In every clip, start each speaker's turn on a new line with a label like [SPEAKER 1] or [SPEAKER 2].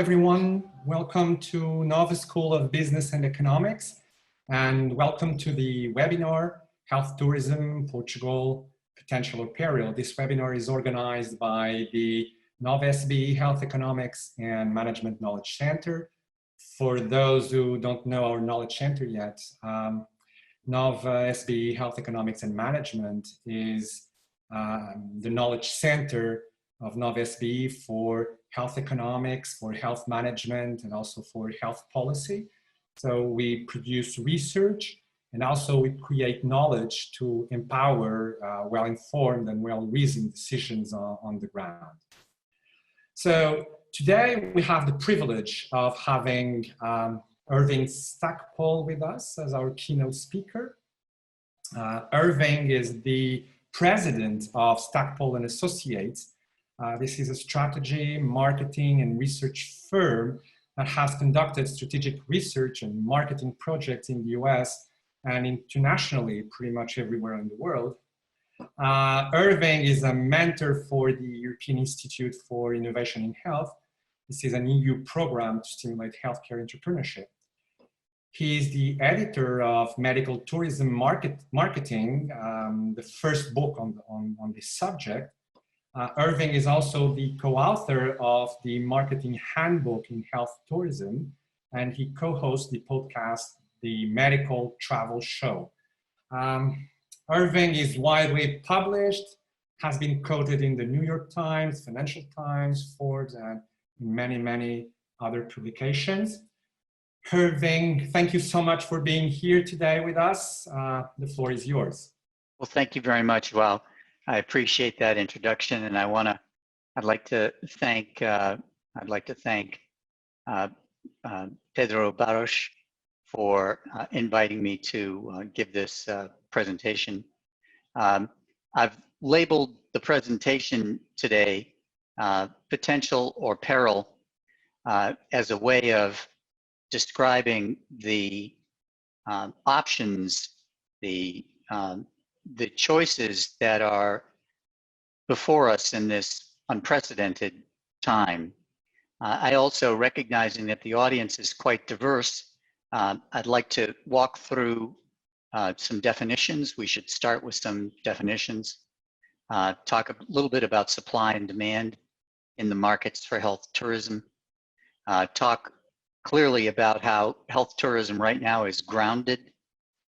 [SPEAKER 1] everyone. Welcome to Nova School of Business and Economics, and welcome to the webinar, Health Tourism, Portugal, Potential or Peril. This webinar is organized by the Nova SBE Health Economics and Management Knowledge Center. For those who don't know our knowledge center yet, Nova SBE Health Economics and Management is the knowledge center of Nova SBE for health economics, for health management, and also for health policy. So we produce research, and also we create knowledge to empower well-informed and well-reasoned decisions on the ground. So today we have the privilege of having Irving Stackpole with us as our keynote speaker. Irving is the president of Stackpole and Associates. This is a strategy, marketing, and research firm that has conducted strategic research and marketing projects in the US and internationally, pretty much everywhere in the world. Irving is a mentor for the European Institute for Innovation in Health. This is an EU program to stimulate healthcare entrepreneurship. He is the editor of Medical Tourism Marketing, the first book on this subject. Irving is also the co-author of the Marketing Handbook in Health Tourism, and he co-hosts the podcast, The Medical Travel Show. Irving is widely published, has been quoted in the New York Times, Financial Times, Forbes, and many, many other publications. Irving, thank you so much for being here today with us. The floor is yours.
[SPEAKER 2] Well, thank you very much. Well, I appreciate that introduction, and I'd like to thank Pedro Barros for inviting me to give this presentation. I've labeled the presentation today Potential or Peril as a way of describing the options, the choices that are before us in this unprecedented time. I also, recognizing that the audience is quite diverse, I'd like to walk through some definitions. We should start with some definitions, talk a little bit about supply and demand in the markets for health tourism, talk clearly about how health tourism right now is grounded,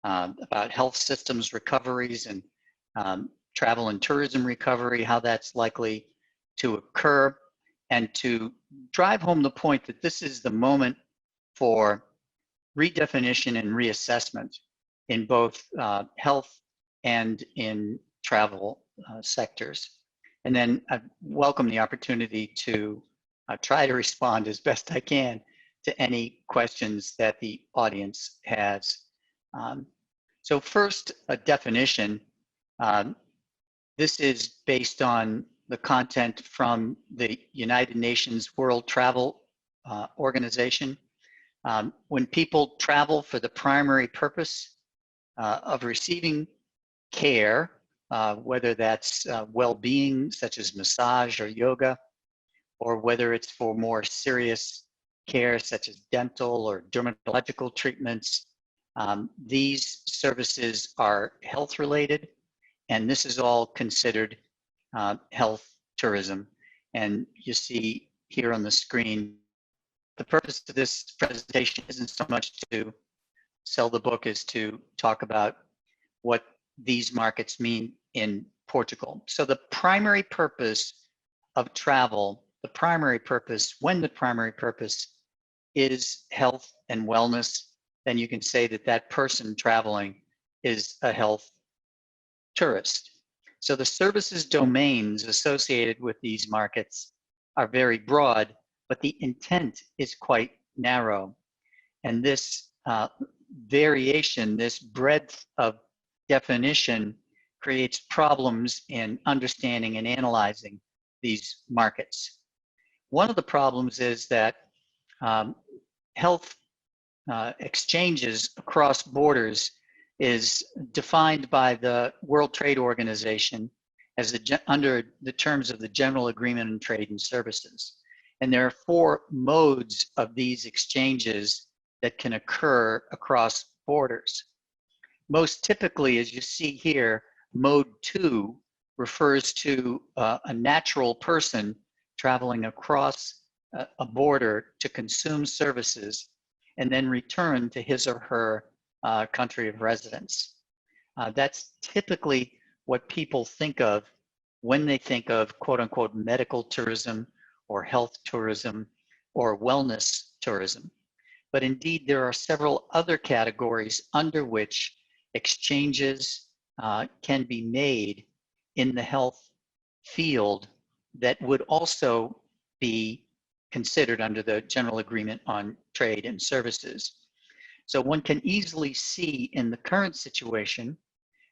[SPEAKER 2] about health systems recoveries and travel and tourism recovery, how that's likely to occur, and to drive home the point that this is the moment for redefinition and reassessment in both health and in travel sectors. And then I welcome the opportunity to try to respond as best I can to any questions that the audience has. So first, a definition. This is based on the content from the United Nations World Travel Organization. When people travel for the primary purpose of receiving care, whether that's well-being, such as massage or yoga, or whether it's for more serious care, such as dental or dermatological treatments, these services are health-related, and this is all considered health tourism. And you see here on the screen, the purpose of this presentation isn't so much to sell the book as to talk about what these markets mean in Portugal. So the primary purpose of travel, when the primary purpose is health and wellness, then you can say that that person traveling is a health tourist. So the services domains associated with these markets are very broad, but the intent is quite narrow. And this variation, this breadth of definition creates problems in understanding and analyzing these markets. One of the problems is that health exchanges across borders is defined by the World Trade Organization as under the terms of the General Agreement on Trade and Services. And there are four modes of these exchanges that can occur across borders. Most typically, as you see here, mode 2 refers to a natural person traveling across a border to consume services and then return to his or her country of residence. That's typically what people think of when they think of quote unquote medical tourism or health tourism or wellness tourism. But indeed, there are several other categories under which exchanges can be made in the health field that would also be considered under the General Agreement on Trade and Services. So one can easily see in the current situation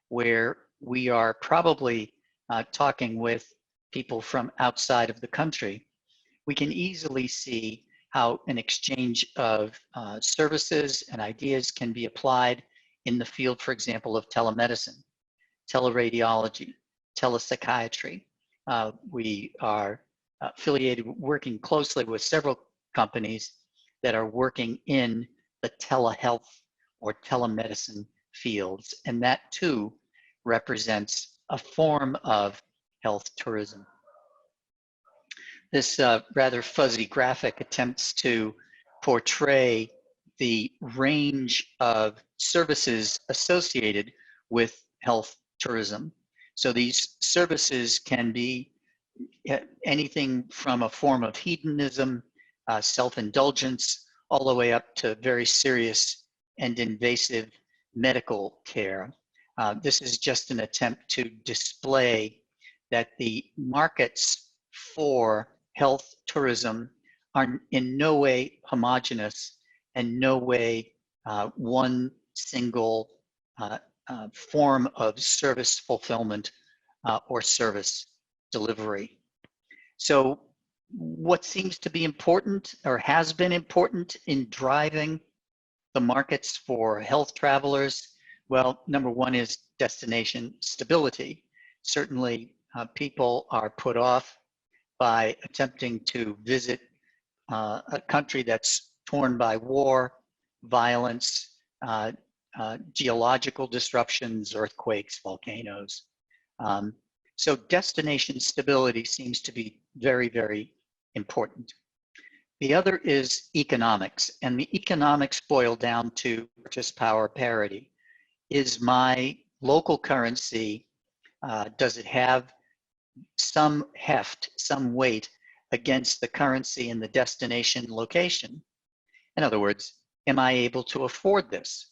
[SPEAKER 2] where we are probably talking with people from outside of the country, we can easily see how an exchange of services and ideas can be applied in the field, for example, of telemedicine, teleradiology, telepsychiatry. We are affiliated, working closely with several companies that are working in the telehealth or telemedicine fields, and that too represents a form of health tourism. This rather fuzzy graphic attempts to portray the range of services associated with health tourism. So these services can be anything from a form of hedonism, self-indulgence, all the way up to very serious and invasive medical care. This is just an attempt to display that the markets for health tourism are in no way homogeneous and no way one single form of service fulfillment or service delivery. So what seems to be important or has been important in driving the markets for health travelers? Well, number one is destination stability. Certainly people are put off by attempting to visit a country that's torn by war, violence, geological disruptions, earthquakes, volcanoes. So destination stability seems to be very, very important. The other is economics, and the economics boil down to purchase power parity. Is my local currency, does it have some heft, some weight against the currency in the destination location? In other words, am I able to afford this?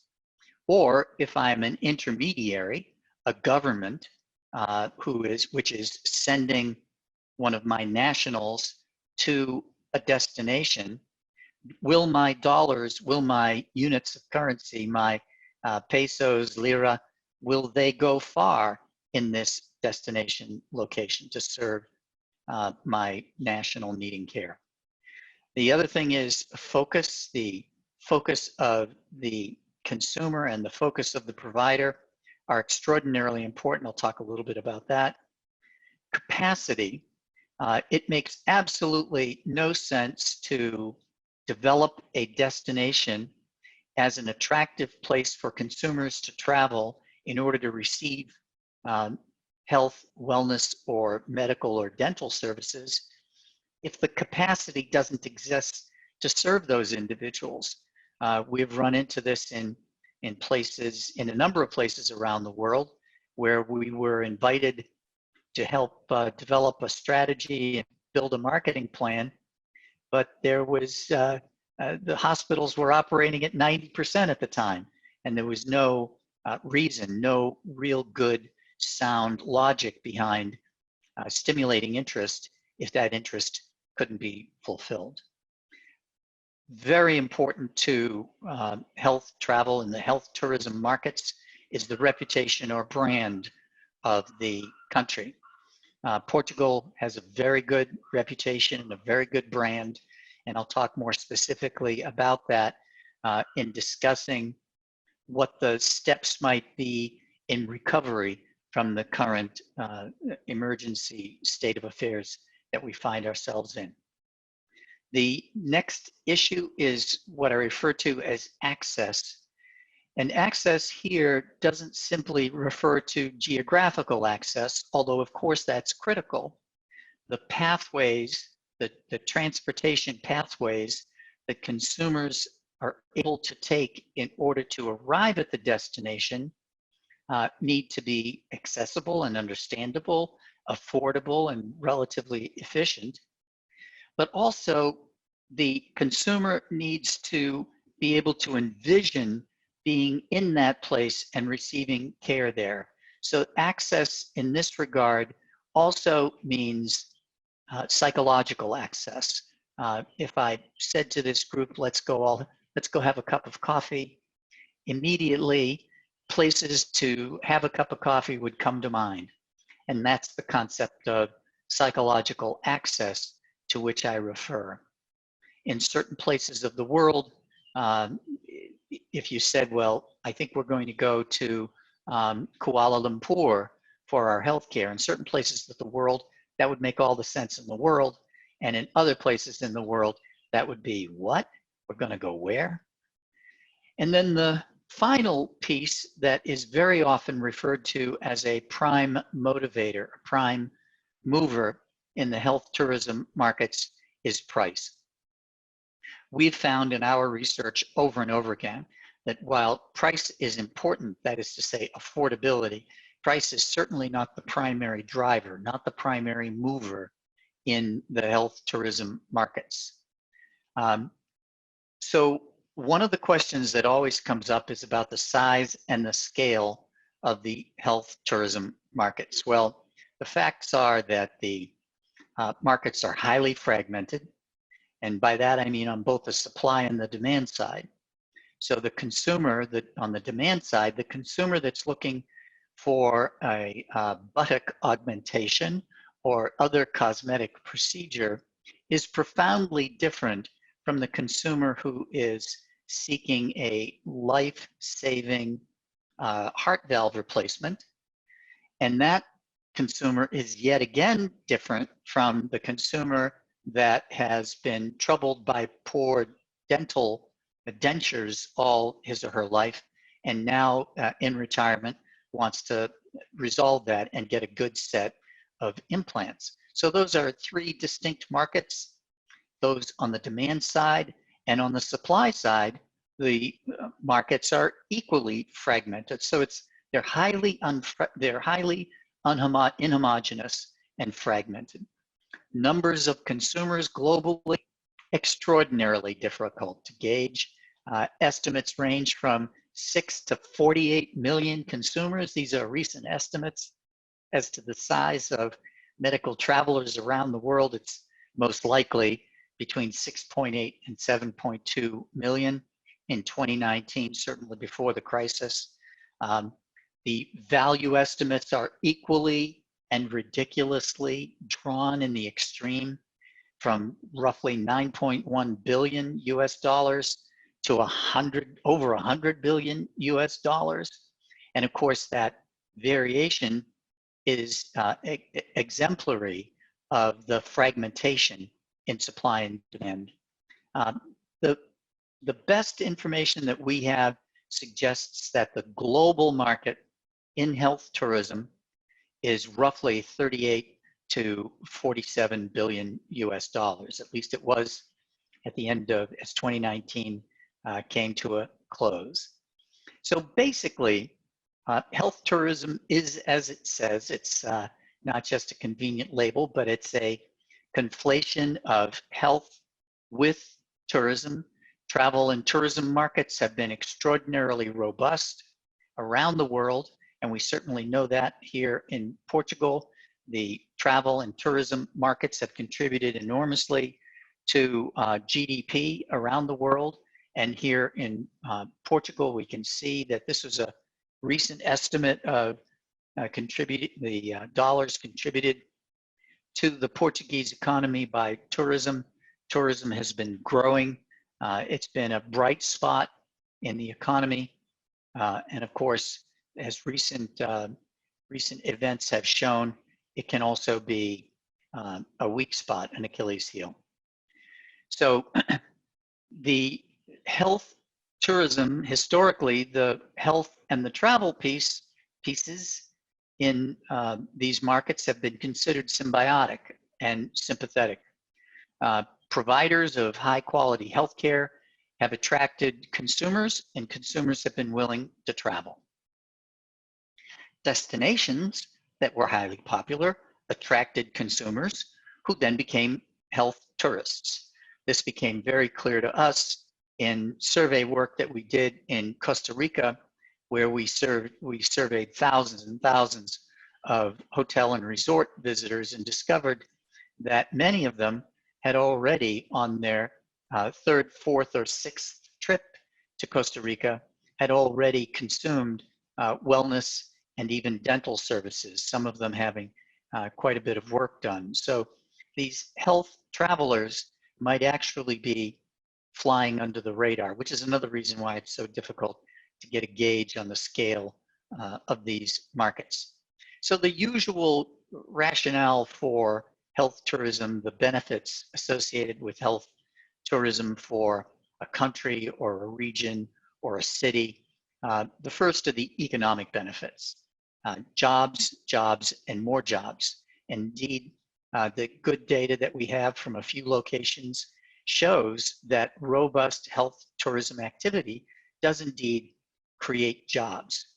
[SPEAKER 2] Or if I'm an intermediary, a government which is sending one of my nationals to a destination, will my dollars, will my units of currency, my pesos, lira, will they go far in this destination location to serve my national needing care? The other thing is focus, the focus of the consumer and the focus of the provider are extraordinarily important. I'll talk a little bit about that. Capacity, it makes absolutely no sense to develop a destination as an attractive place for consumers to travel in order to receive health, wellness, or medical or dental services if the capacity doesn't exist to serve those individuals. We've run into this in places, in a number of places around the world, where we were invited to help develop a strategy and build a marketing plan, but there was the hospitals were operating at 90% at the time, and there was no reason, no real good sound logic behind stimulating interest if that interest couldn't be fulfilled. Very important to health travel and the health tourism markets is the reputation or brand of the country. Portugal has a very good reputation and a very good brand, and I'll talk more specifically about that in discussing what the steps might be in recovery from the current emergency state of affairs that we find ourselves in. The next issue is what I refer to as access. And access here doesn't simply refer to geographical access, although of course that's critical. The pathways, the transportation pathways that consumers are able to take in order to arrive at the destination need to be accessible and understandable, affordable, and relatively efficient. But also, the consumer needs to be able to envision being in that place and receiving care there. So access in this regard also means psychological access. If I said to this group, let's go have a cup of coffee, immediately places to have a cup of coffee would come to mind. And that's the concept of psychological access to which I refer. In certain places of the world, if you said, well, I think we're going to go to Kuala Lumpur for our healthcare, in certain places of the world, that would make all the sense in the world. And in other places in the world, that would be, what? We're going to go where? And then the final piece that is very often referred to as a prime motivator, a prime mover in the health tourism markets is price. We've found in our research over and over again that while price is important, that is to say affordability, price is certainly not the primary driver, not the primary mover in the health tourism markets. So one of the questions that always comes up is about the size and the scale of the health tourism markets. Well, the facts are that the markets are highly fragmented. And by that, I mean on both the supply and the demand side. So the consumer that on the demand side, the consumer that's looking for a buttock augmentation or other cosmetic procedure is profoundly different from the consumer who is seeking a life-saving heart valve replacement. And that consumer is yet again different from the consumer that has been troubled by poor dental dentures all his or her life, and now in retirement wants to resolve that and get a good set of implants. So those are three distinct markets, those on the demand side, and on the supply side, the markets are equally fragmented. So they're highly inhomogeneous and fragmented. Numbers of consumers globally, extraordinarily difficult to gauge. Estimates range from 6 to 48 million consumers. These are recent estimates. As to the size of medical travelers around the world, it's most likely between 6.8 and 7.2 million in 2019, certainly before the crisis. The value estimates are equally and ridiculously drawn in the extreme, from roughly 9.1 billion US dollars to over 100 billion US dollars. And of course, that variation is exemplary of the fragmentation in supply and demand. The best information that we have suggests that the global market in health tourism is roughly 38 to 47 billion US dollars. At least it was at the end of, as 2019 came to a close. So basically, health tourism is, as it says, it's not just a convenient label, but it's a conflation of health with tourism. Travel and tourism markets have been extraordinarily robust around the world, and we certainly know that here in Portugal. The travel and tourism markets have contributed enormously to GDP around the world. And here in Portugal, we can see that this was a recent estimate of the dollars contributed to the Portuguese economy by tourism. Tourism has been growing. It's been a bright spot in the economy. And of course, as recent events have shown, it can also be a weak spot, an Achilles heel. So the health tourism, historically, the health and the travel pieces in these markets have been considered symbiotic and sympathetic. Providers of high quality healthcare have attracted consumers, and consumers have been willing to travel. Destinations that were highly popular attracted consumers who then became health tourists. This became very clear to us in survey work that we did in Costa Rica, where we surveyed thousands and thousands of hotel and resort visitors and discovered that many of them had already, on their third, fourth, or sixth trip to Costa Rica, had already consumed wellness and even dental services, some of them having quite a bit of work done. So these health travelers might actually be flying under the radar, which is another reason why it's so difficult to get a gauge on the scale of these markets. So the usual rationale for health tourism, the benefits associated with health tourism for a country or a region or a city, the first are the economic benefits. Jobs, jobs, and more jobs. Indeed, the good data that we have from a few locations shows that robust health tourism activity does indeed create jobs.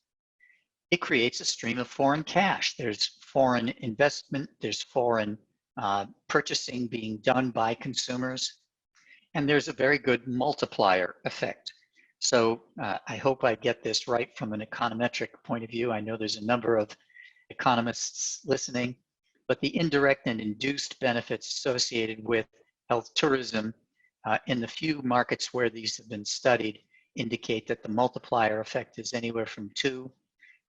[SPEAKER 2] It creates a stream of foreign cash. There's foreign investment, there's foreign purchasing being done by consumers, and there's a very good multiplier effect. So I hope I get this right from an econometric point of view. I know there's a number of economists listening, but the indirect and induced benefits associated with health tourism in the few markets where these have been studied indicate that the multiplier effect is anywhere from 2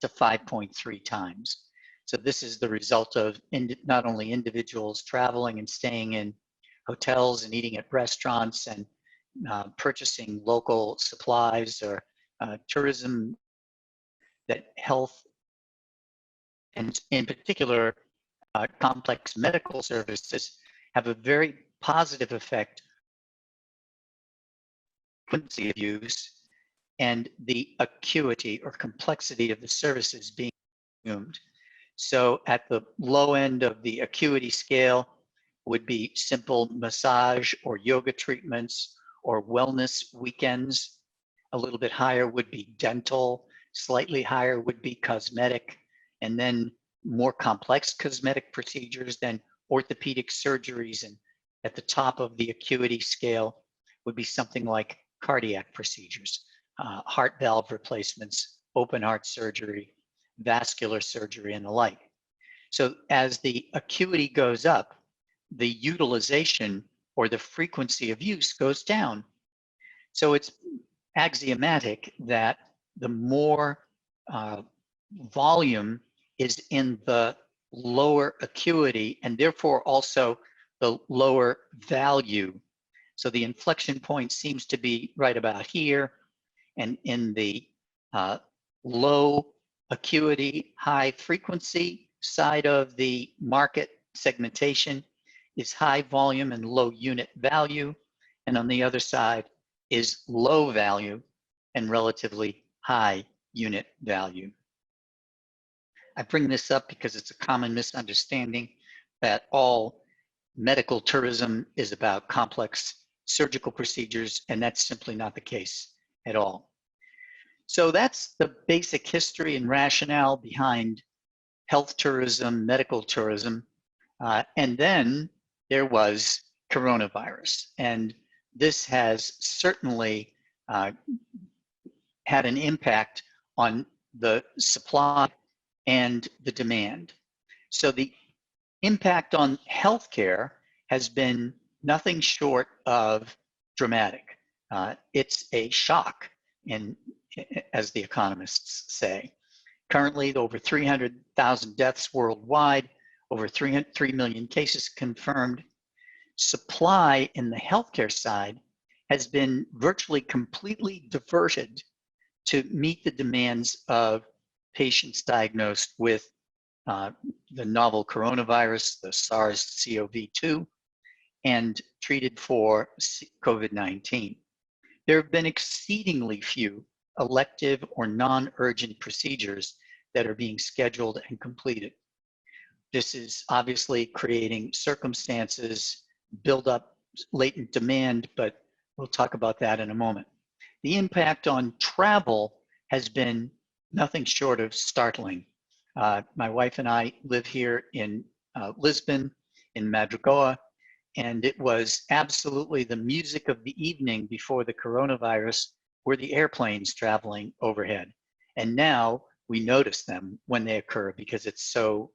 [SPEAKER 2] to 5.3 times. So this is the result of not only individuals traveling and staying in hotels and eating at restaurants and purchasing local supplies or tourism, that health, and in particular complex medical services, have a very positive effect on frequency of use and the acuity or complexity of the services being consumed. So at the low end of the acuity scale would be simple massage or yoga treatments or wellness weekends. A little bit higher would be dental, slightly higher would be cosmetic, and then more complex cosmetic procedures, then orthopedic surgeries, and at the top of the acuity scale would be something like cardiac procedures, heart valve replacements, open heart surgery, vascular surgery, and the like. So as the acuity goes up, the utilization or the frequency of use goes down. So it's axiomatic that the more volume is in the lower acuity and therefore also the lower value. So the inflection point seems to be right about here, and in the low acuity, high frequency side of the market segmentation is high volume and low unit value, and on the other side is low value and relatively high unit value. I bring this up because it's a common misunderstanding that all medical tourism is about complex surgical procedures, and that's simply not the case at all. So that's the basic history and rationale behind health tourism, medical tourism, and then there was coronavirus, and this has certainly had an impact on the supply and the demand. So the impact on healthcare has been nothing short of dramatic. It's a shock, as the economists say. Currently, over 300,000 deaths worldwide, over 3 million cases confirmed. Supply in the healthcare side has been virtually completely diverted to meet the demands of patients diagnosed with the novel coronavirus, the SARS-CoV-2, and treated for COVID-19. There have been exceedingly few elective or non-urgent procedures that are being scheduled and completed. This is obviously creating circumstances, build up latent demand, but we'll talk about that in a moment. The impact on travel has been nothing short of startling. My wife and I live here in Lisbon, in Madrigoa, and it was absolutely the music of the evening before the coronavirus were the airplanes traveling overhead. And now we notice them when they occur because it's so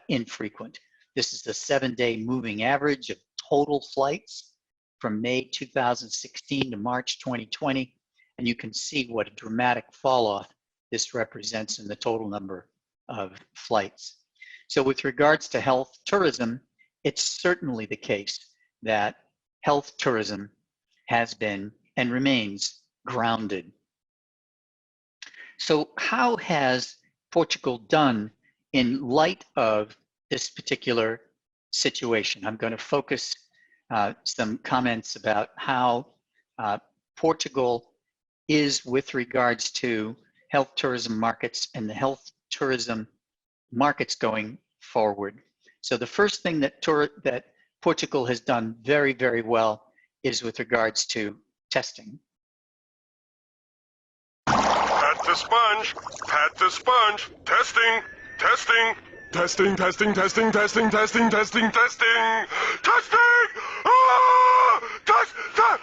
[SPEAKER 2] infrequent. This is the 7-day moving average of total flights from May 2016 to March 2020. And you can see what a dramatic fall off this represents in the total number of flights. So with regards to health tourism, it's certainly the case that health tourism has been and remains grounded. So how has Portugal done in light of this particular situation? I'm going to focus some comments about how Portugal is with regards to health tourism markets and the health tourism markets going forward. So the first thing that Portugal has done very, very well is with regards to testing.
[SPEAKER 3] Pat the sponge, pat the sponge, testing, testing, testing, testing, testing, testing, testing, testing, testing, testing, test,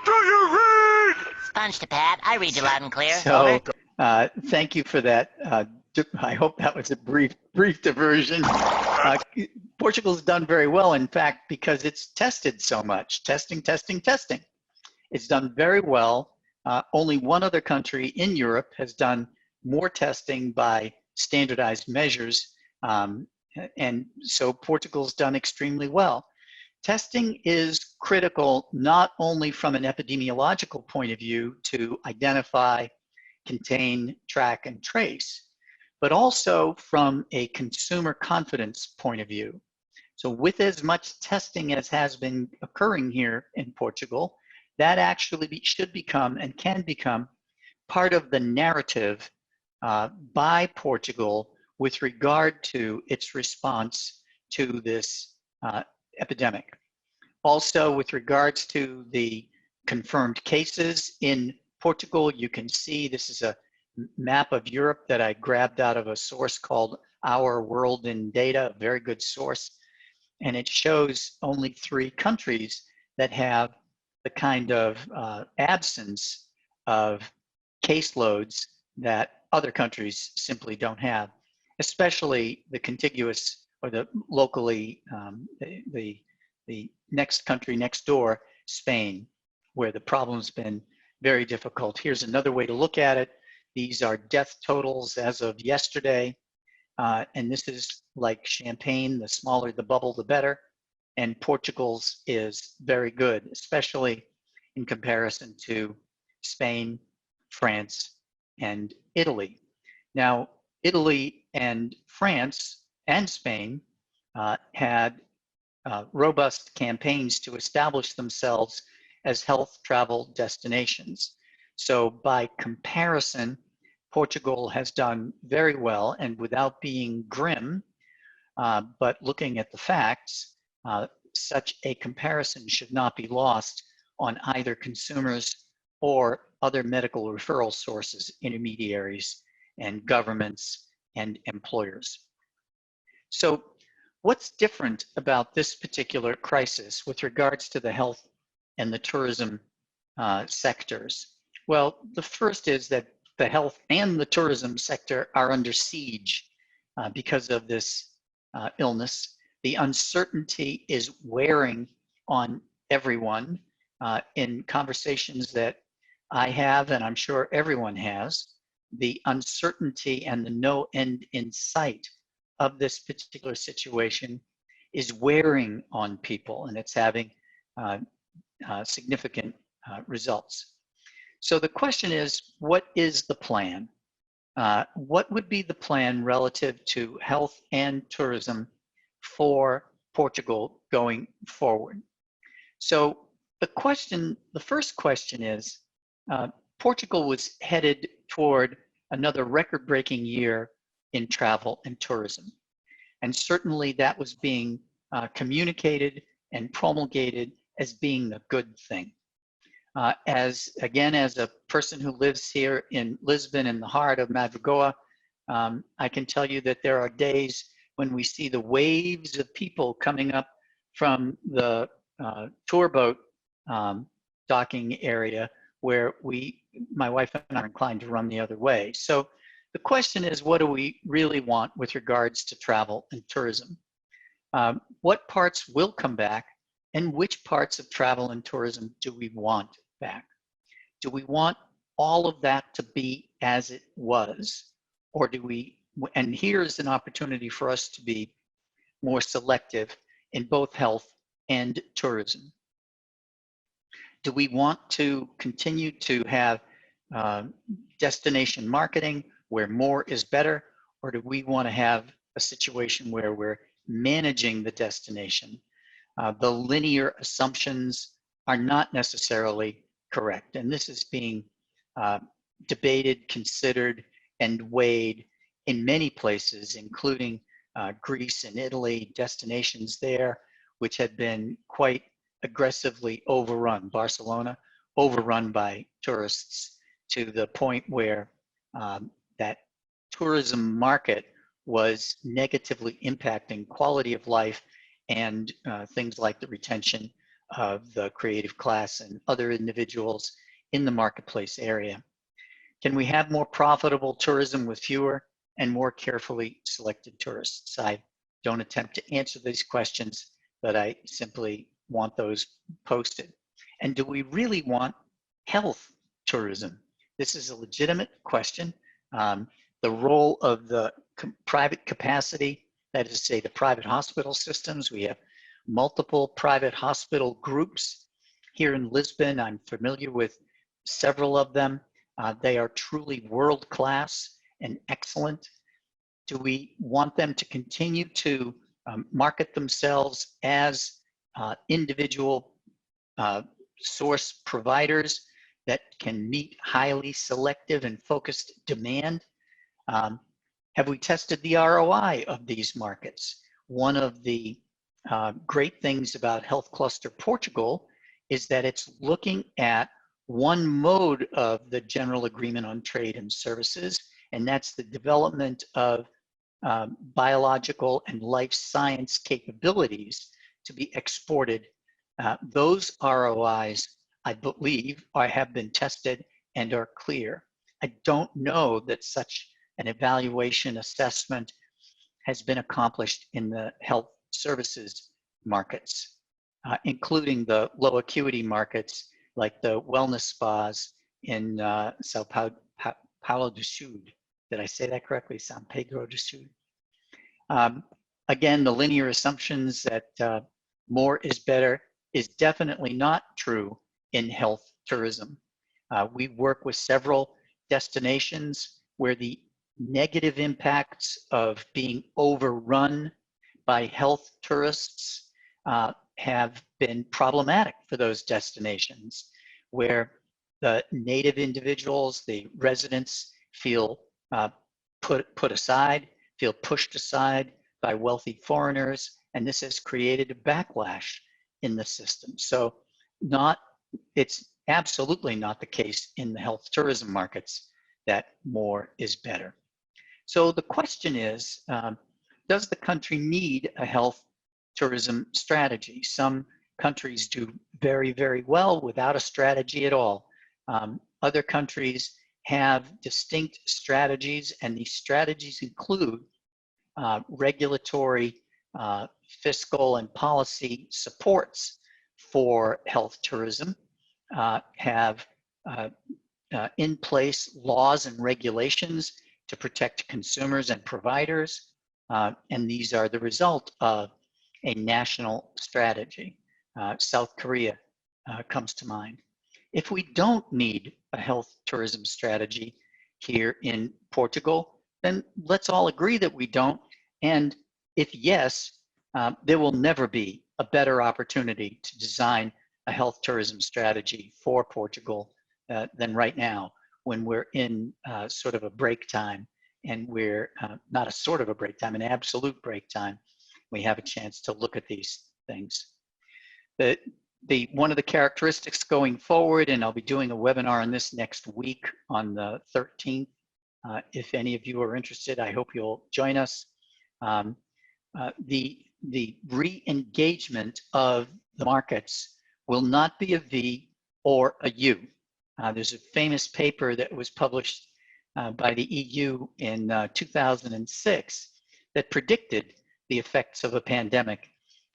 [SPEAKER 3] do you read?
[SPEAKER 4] Sponge to Pat, I read you loud and clear.
[SPEAKER 2] So, thank you for that. I hope that was a brief diversion. Portugal's done very well, in fact, because it's tested so much. Testing, testing, testing. It's done very well. Only one other country in Europe has done more testing by standardized measures. And so Portugal's done extremely well. Testing is critical not only from an epidemiological point of view to identify, contain, track, and trace, but also from a consumer confidence point of view. So with as much testing as has been occurring here in Portugal, that actually should become and can become part of the narrative by Portugal with regard to its response to this epidemic. Also, with regards to the confirmed cases in Portugal, you can see this is a map of Europe that I grabbed out of a source called Our World in Data, a very good source. And it shows only 3 countries that have the kind of absence of caseloads that other countries simply don't have, especially the contiguous or the locally, the next country next door, Spain, where the problem's been very difficult. Here's another way to look at it. These are death totals as of yesterday. And this is like champagne, the smaller the bubble, the better. And Portugal's is very good, especially in comparison to Spain, France, and Italy. Now, Italy and France and Spain had robust campaigns to establish themselves as health travel destinations. So by comparison, Portugal has done very well, and without being grim, but looking at the facts, such a comparison should not be lost on either consumers or other medical referral sources, intermediaries, and governments and employers. So what's different about this particular crisis with regards to the health and the tourism sectors? Well, the first is that the health and the tourism sector are under siege because of this illness. The uncertainty is wearing on everyone. In conversations that I have, and I'm sure everyone has, the uncertainty and the no end in sight of this particular situation is wearing on people, and it's having significant results. So the question is, what is the plan? What would be the plan relative to health and tourism for Portugal going forward? So the first question is, Portugal was headed toward another record-breaking year in travel and tourism. And certainly that was being communicated and promulgated as being the good thing. As a person who lives here in Lisbon, in the heart of Madrigoa, I can tell you that there are days when we see the waves of people coming up from the tour boat docking area where my wife and I are inclined to run the other way. So the question is, what do we really want with regards to travel and tourism? What parts will come back, and which parts of travel and tourism do we want back? Do we want all of that to be as it was, or do we, and here's an opportunity for us to be more selective in both health and tourism. Do we want to continue to have destination marketing where more is better, or do we want to have a situation where we're managing the destination? The linear assumptions are not necessarily correct, and this is being debated, considered, and weighed in many places, including Greece and Italy, destinations there, which had been quite aggressively overrun. Barcelona, overrun by tourists to the point where that tourism market was negatively impacting quality of life and things like the retention of the creative class and other individuals in the marketplace area. Can we have more profitable tourism with fewer and more carefully selected tourists? I don't attempt to answer these questions, but I simply want those posted. And do we really want health tourism? This is a legitimate question. The role of the private capacity, that is to say the private hospital systems. We have multiple private hospital groups here in Lisbon. I'm familiar with several of them. They are truly world-class and excellent. Do we want them to continue to market themselves as individual source providers that can meet highly selective and focused demand? Have we tested the ROI of these markets? One of the great things about Health Cluster Portugal is that it's looking at one mode of the General Agreement on Trade and Services, and that's the development of biological and life science capabilities to be exported. Those ROIs, I believe, have been tested and are clear. I don't know that such an evaluation assessment has been accomplished in the health services markets, including the low acuity markets like the wellness spas in Sao Paulo do Sul. Did I say that correctly? San Pedro do Sul. Again, the linear assumptions that more is better is definitely not true in health tourism. We work with several destinations where the negative impacts of being overrun by health tourists have been problematic for those destinations, where the native individuals, the residents, feel put aside, feel pushed aside by wealthy foreigners, and this has created a backlash in the system. So it's absolutely not the case in the health tourism markets that more is better. So the question is, does the country need a health tourism strategy? Some countries do very, very well without a strategy at all. Other countries have distinct strategies, and these strategies include regulatory, fiscal, and policy supports for health tourism, have in place laws and regulations to protect consumers and providers, and these are the result of a national strategy. South Korea comes to mind. If we don't need a health tourism strategy here in Portugal, then let's all agree that we don't. And if yes, there will never be a better opportunity to design a health tourism strategy for Portugal than right now, when we're in sort of a break time, and we're not a sort of a break time, an absolute break time. We have a chance to look at these things. One of the characteristics going forward, and I'll be doing a webinar on this next week on the 13th. If any of you are interested, I hope you'll join us. The re-engagement of the markets will not be a V or a U. There's a famous paper that was published by the EU in 2006 that predicted the effects of a pandemic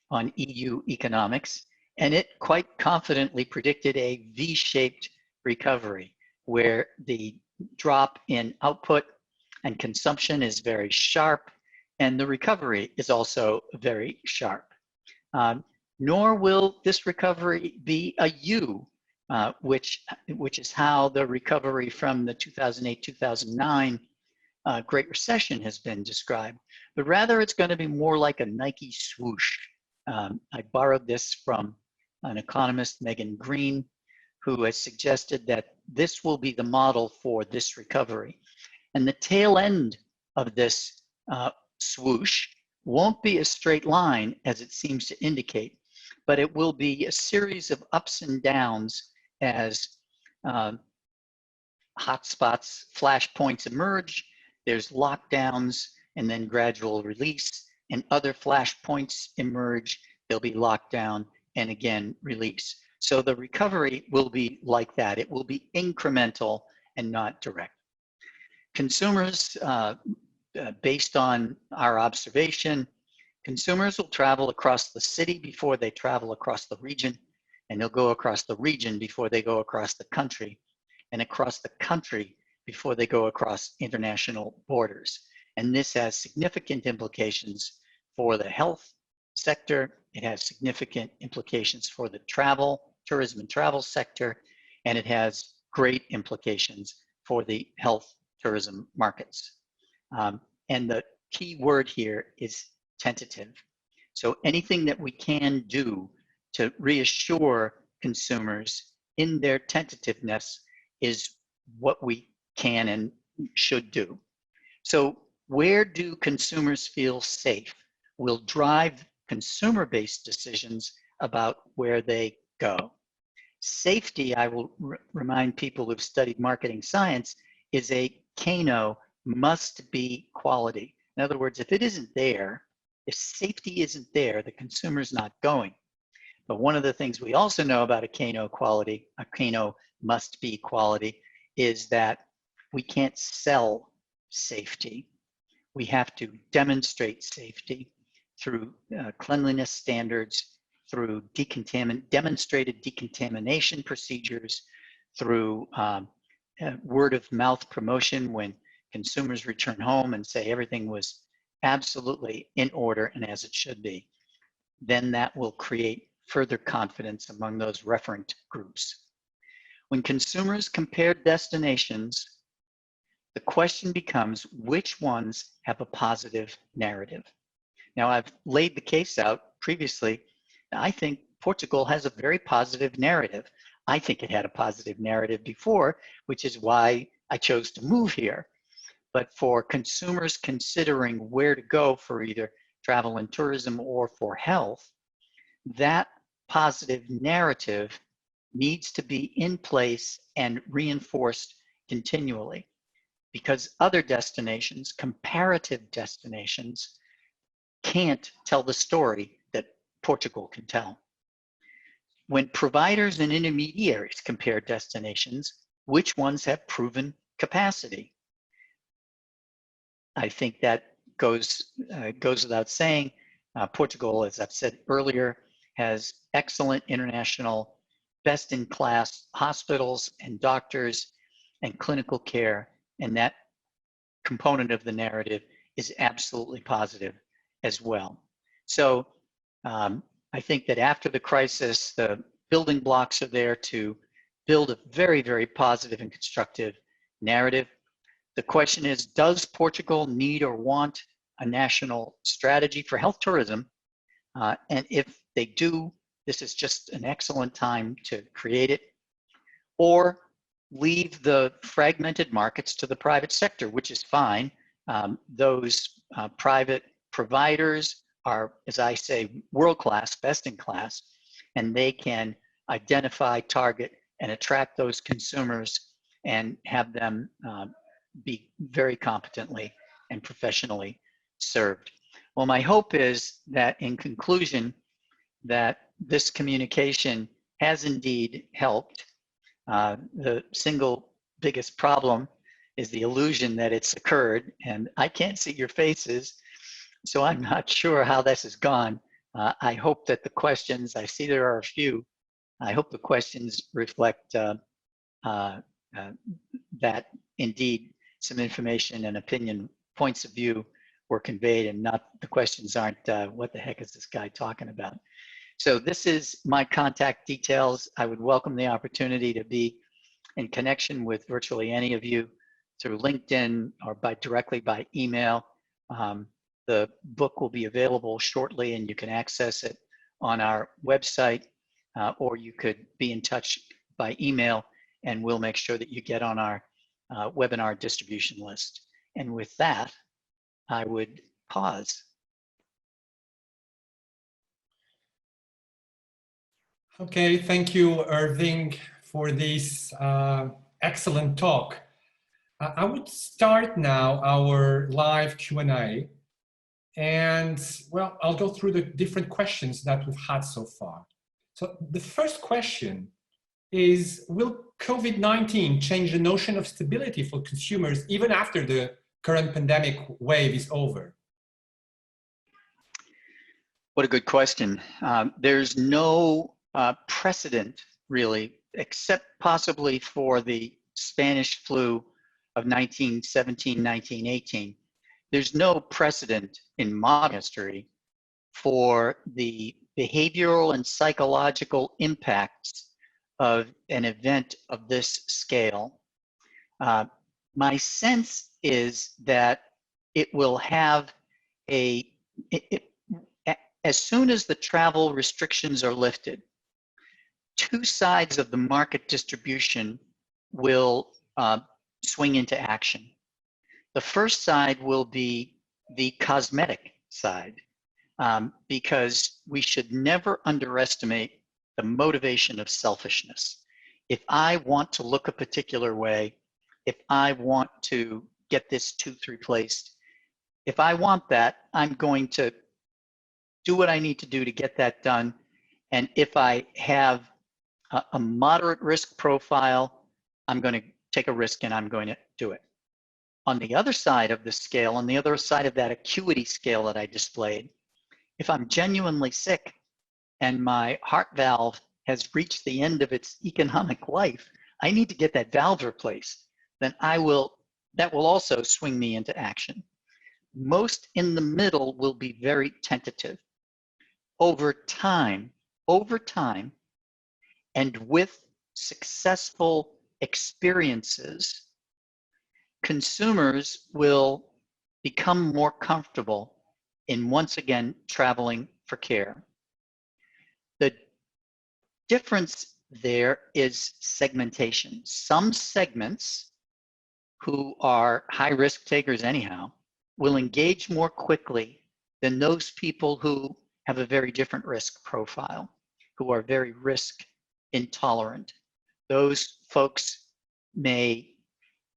[SPEAKER 2] on EU economics, and it quite confidently predicted a V-shaped recovery, where the drop in output and consumption is very sharp, and the recovery is also very sharp. Nor will this recovery be a U, which is how the recovery from the 2008-2009 Great Recession has been described, but rather it's going to be more like a Nike swoosh. I borrowed this from an economist, Megan Green, who has suggested that this will be the model for this recovery. And the tail end of this swoosh won't be a straight line, as it seems to indicate, but it will be a series of ups and downs as hotspots, flashpoints emerge. There's lockdowns and then gradual release, and other flashpoints emerge. They'll be lockdown and again release. So the recovery will be like that. It will be incremental and not direct. Consumers, based on our observation, consumers will travel across the city before they travel across the region, and they'll go across the region before they go across the country, and across the country before they go across international borders. And this has significant implications for the health sector. It has significant implications for the tourism and travel sector, and it has great implications for the health tourism markets. And the key word here is tentative. So anything that we can do to reassure consumers in their tentativeness is what we can and should do. So where do consumers feel safe will drive consumer-based decisions about where they go. Safety, I will remind people who've studied marketing science, is a Kano must be quality. In other words, if it isn't there, if safety isn't there, the consumer's not going. But one of the things we also know about a Kano quality, a Kano must be quality, is that we can't sell safety. We have to demonstrate safety through cleanliness standards, through demonstrated decontamination procedures, through word of mouth promotion when consumers return home and say everything was absolutely in order and as it should be. Then that will create further confidence among those referent groups. When consumers compare destinations, the question becomes which ones have a positive narrative. Now, I've laid the case out previously. I think Portugal has a very positive narrative. I think it had a positive narrative before, which is why I chose to move here. But for consumers considering where to go for either travel and tourism or for health, that positive narrative needs to be in place and reinforced continually, because other destinations, comparative destinations, can't tell the story that Portugal can tell. When providers and intermediaries compare destinations, which ones have proven capacity? I think that goes without saying. Portugal, as I've said earlier, has excellent international, best-in-class hospitals and doctors and clinical care, and that component of the narrative is absolutely positive as well. So I think that after the crisis, the building blocks are there to build a very, very positive and constructive narrative. The question is, does Portugal need or want a national strategy for health tourism? And if they do, this is just an excellent time to create it, or leave the fragmented markets to the private sector, which is fine. Those private providers are, as I say, world-class, best in class, and they can identify, target, and attract those consumers and have them be very competently and professionally served. Well, my hope is that in conclusion, that this communication has indeed helped. The single biggest problem is the illusion that it's occurred, and I can't see your faces, so I'm not sure how this has gone. I hope that the questions, I see there are a few, I hope the questions reflect that indeed some information and opinion, points of view were conveyed, and not the questions aren't, what the heck is this guy talking about? So this is my contact details. I would welcome the opportunity to be in connection with virtually any of you through LinkedIn or directly by email. The book will be available shortly, and you can access it on our website, or you could be in touch by email, and we'll make sure that you get on our webinar distribution list. And with that, I would pause.
[SPEAKER 1] Okay, thank you, Irving, for this excellent talk. I would start now our live Q&A. And well, I'll go through the different questions that we've had so far. So the first question is, will COVID-19 change the notion of stability for consumers even after the current pandemic wave is over?
[SPEAKER 2] What a good question. There's no precedent, really, except possibly for the Spanish flu of 1917, 1918. There's no precedent in modern history for the behavioral and psychological impacts of an event of this scale. My sense is that it will have as soon as the travel restrictions are lifted, two sides of the market distribution will swing into action. The first side will be the cosmetic side, because we should never underestimate the motivation of selfishness. If I want to look a particular way, if I want to get this tooth replaced, if I want that, I'm going to do what I need to do to get that done. And if I have a moderate risk profile, I'm going to take a risk and I'm going to do it. On the other side of the scale, on the other side of that acuity scale that I displayed, if I'm genuinely sick and my heart valve has reached the end of its economic life, I need to get that valve replaced, then that will also swing me into action. Most in the middle will be very tentative. Over time, and with successful experiences, consumers will become more comfortable in once again traveling for care. The difference there is segmentation. Some segments who are high risk takers anyhow will engage more quickly than those people who have a very different risk profile, who are very risk intolerant. Those folks may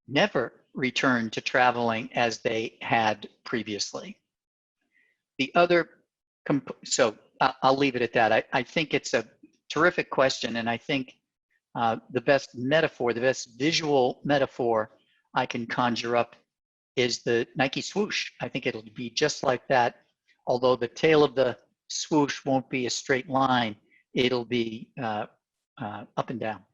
[SPEAKER 2] never return to traveling as they had previously. The other, so I'll leave it at that. I think it's a terrific question, and I think the best metaphor, the best visual metaphor I can conjure up is the Nike swoosh. I think it'll be just like that, although the tail of the swoosh won't be a straight line. It'll be up and down.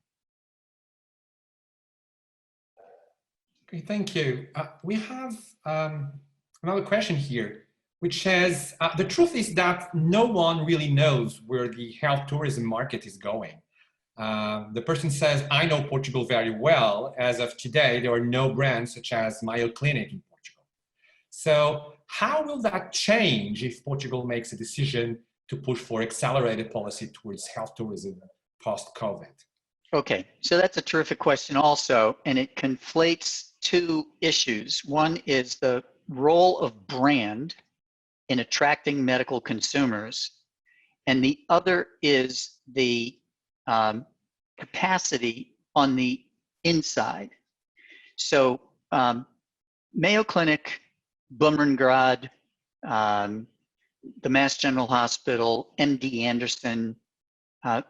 [SPEAKER 1] Okay, thank you. We have another question here, which says, the truth is that no one really knows where the health tourism market is going. The person says, I know Portugal very well. As of today, there are no brands such as Mayo Clinic in Portugal. So how will that change if Portugal makes a decision to push for accelerated policy towards health tourism post-COVID?
[SPEAKER 2] Okay, so that's a terrific question also, and it conflates two issues. One is the role of brand in attracting medical consumers, and the other is the capacity on the inside. So Mayo Clinic, Bumrungrad, the Mass General Hospital, MD Anderson,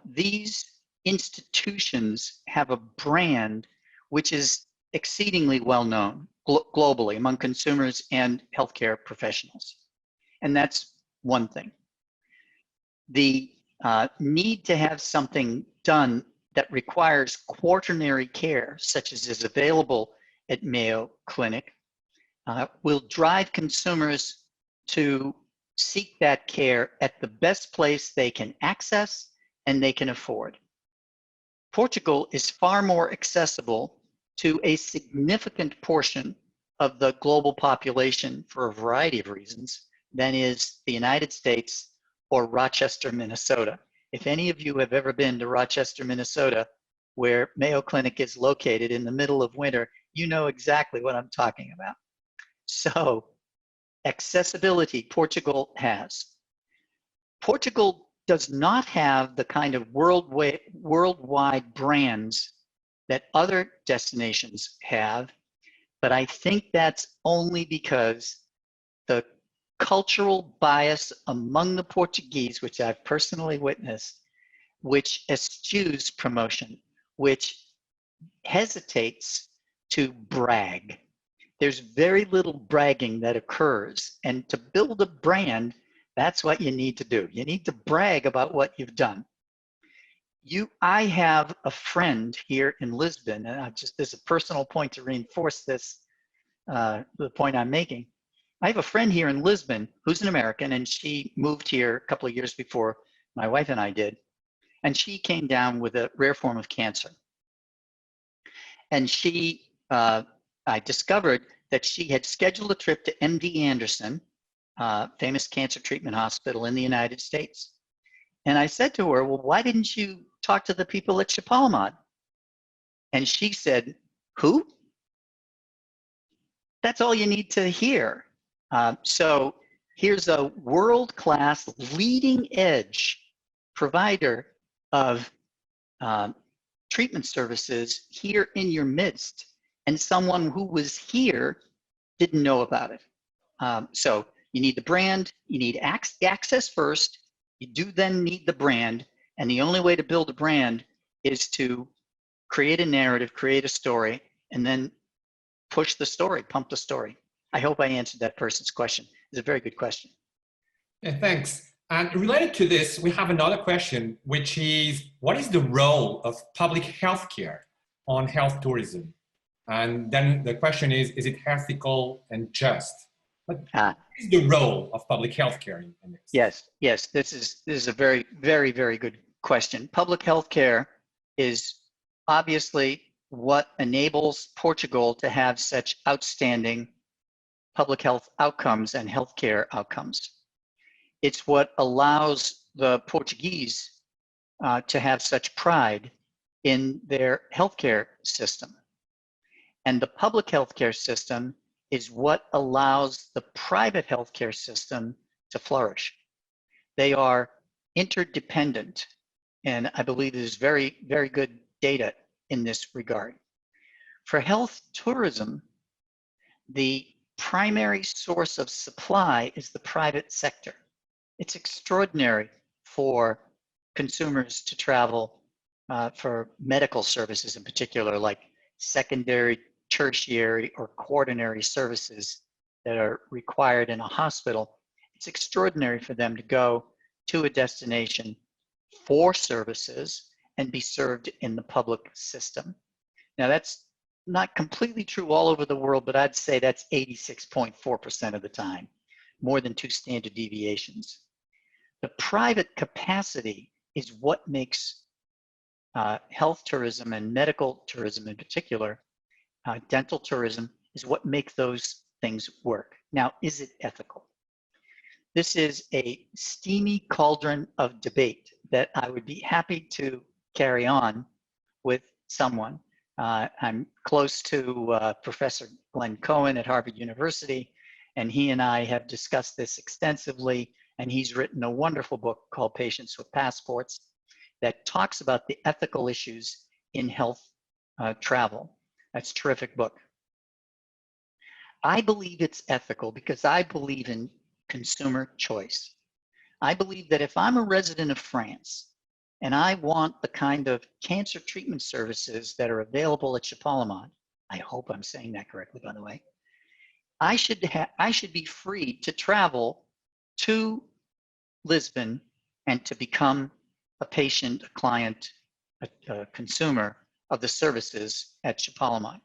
[SPEAKER 2] these institutions have a brand which is exceedingly well known globally among consumers and healthcare professionals. And that's one thing. The need to have something done that requires quaternary care, such as is available at Mayo Clinic, will drive consumers to seek that care at the best place they can access and they can afford. Portugal is far more accessible to a significant portion of the global population for a variety of reasons than is the United States or Rochester, Minnesota. If any of you have ever been to Rochester, Minnesota, where Mayo Clinic is located in the middle of winter, you know exactly what I'm talking about. So, accessibility Portugal has. Portugal does not have the kind of worldwide brands that other destinations have, but I think that's only because the cultural bias among the Portuguese, which I've personally witnessed, which eschews promotion, which hesitates to brag. There's very little bragging that occurs, and to build a brand, that's what you need to do. You need to brag about what you've done. I have a friend here in Lisbon, and there's a personal point to reinforce this, the point I'm making. I have a friend here in Lisbon who's an American, and she moved here a couple of years before my wife and I did. And she came down with a rare form of cancer. And I discovered that she had scheduled a trip to MD Anderson, famous cancer treatment hospital in the United States. And I said to her, well, why didn't you talk to the people at Chapalmad? And she said, who? That's all you need to hear. So here's a world-class, leading-edge provider of treatment services here in your midst, and someone who was here didn't know about it. So you need the brand, you need access first, you do then need the brand, and the only way to build a brand is to create a narrative, create a story, and then push the story, pump the story. I hope I answered that person's question. It's a very good question.
[SPEAKER 1] Yeah, thanks. And related to this, we have another question, which is, what is the role of public healthcare on health tourism? And then the question is it ethical and just? What is the role of public healthcare in this?
[SPEAKER 2] Yes. This is a very, very, very good question. Public healthcare is obviously what enables Portugal to have such outstanding public health outcomes and healthcare outcomes. It's what allows the Portuguese to have such pride in their healthcare system. And the public healthcare system is what allows the private healthcare system to flourish. They are interdependent, and I believe there's very, very good data in this regard. For health tourism, the primary source of supply is the private sector. It's extraordinary for consumers to travel for medical services in particular, like secondary, tertiary, or quaternary services that are required in a hospital. It's extraordinary for them to go to a destination for services and be served in the public system. Now, that's not completely true all over the world, but I'd say that's 86.4% of the time, more than 2 standard deviations. The private capacity is what makes health tourism and medical tourism in particular, dental tourism, is what makes those things work. Now, is it ethical? This is a steamy cauldron of debate that I would be happy to carry on with someone. I'm close to Professor Glenn Cohen at Harvard University, and he and I have discussed this extensively, and he's written a wonderful book called Patients with Passports that talks about the ethical issues in health travel. That's a terrific book. I believe it's ethical because I believe in consumer choice. I believe that if I'm a resident of France and I want the kind of cancer treatment services that are available at Chapalimont, I hope I'm saying that correctly, by the way, I should be free to travel to Lisbon and to become a patient, a client, a consumer of the services at Chapalimont.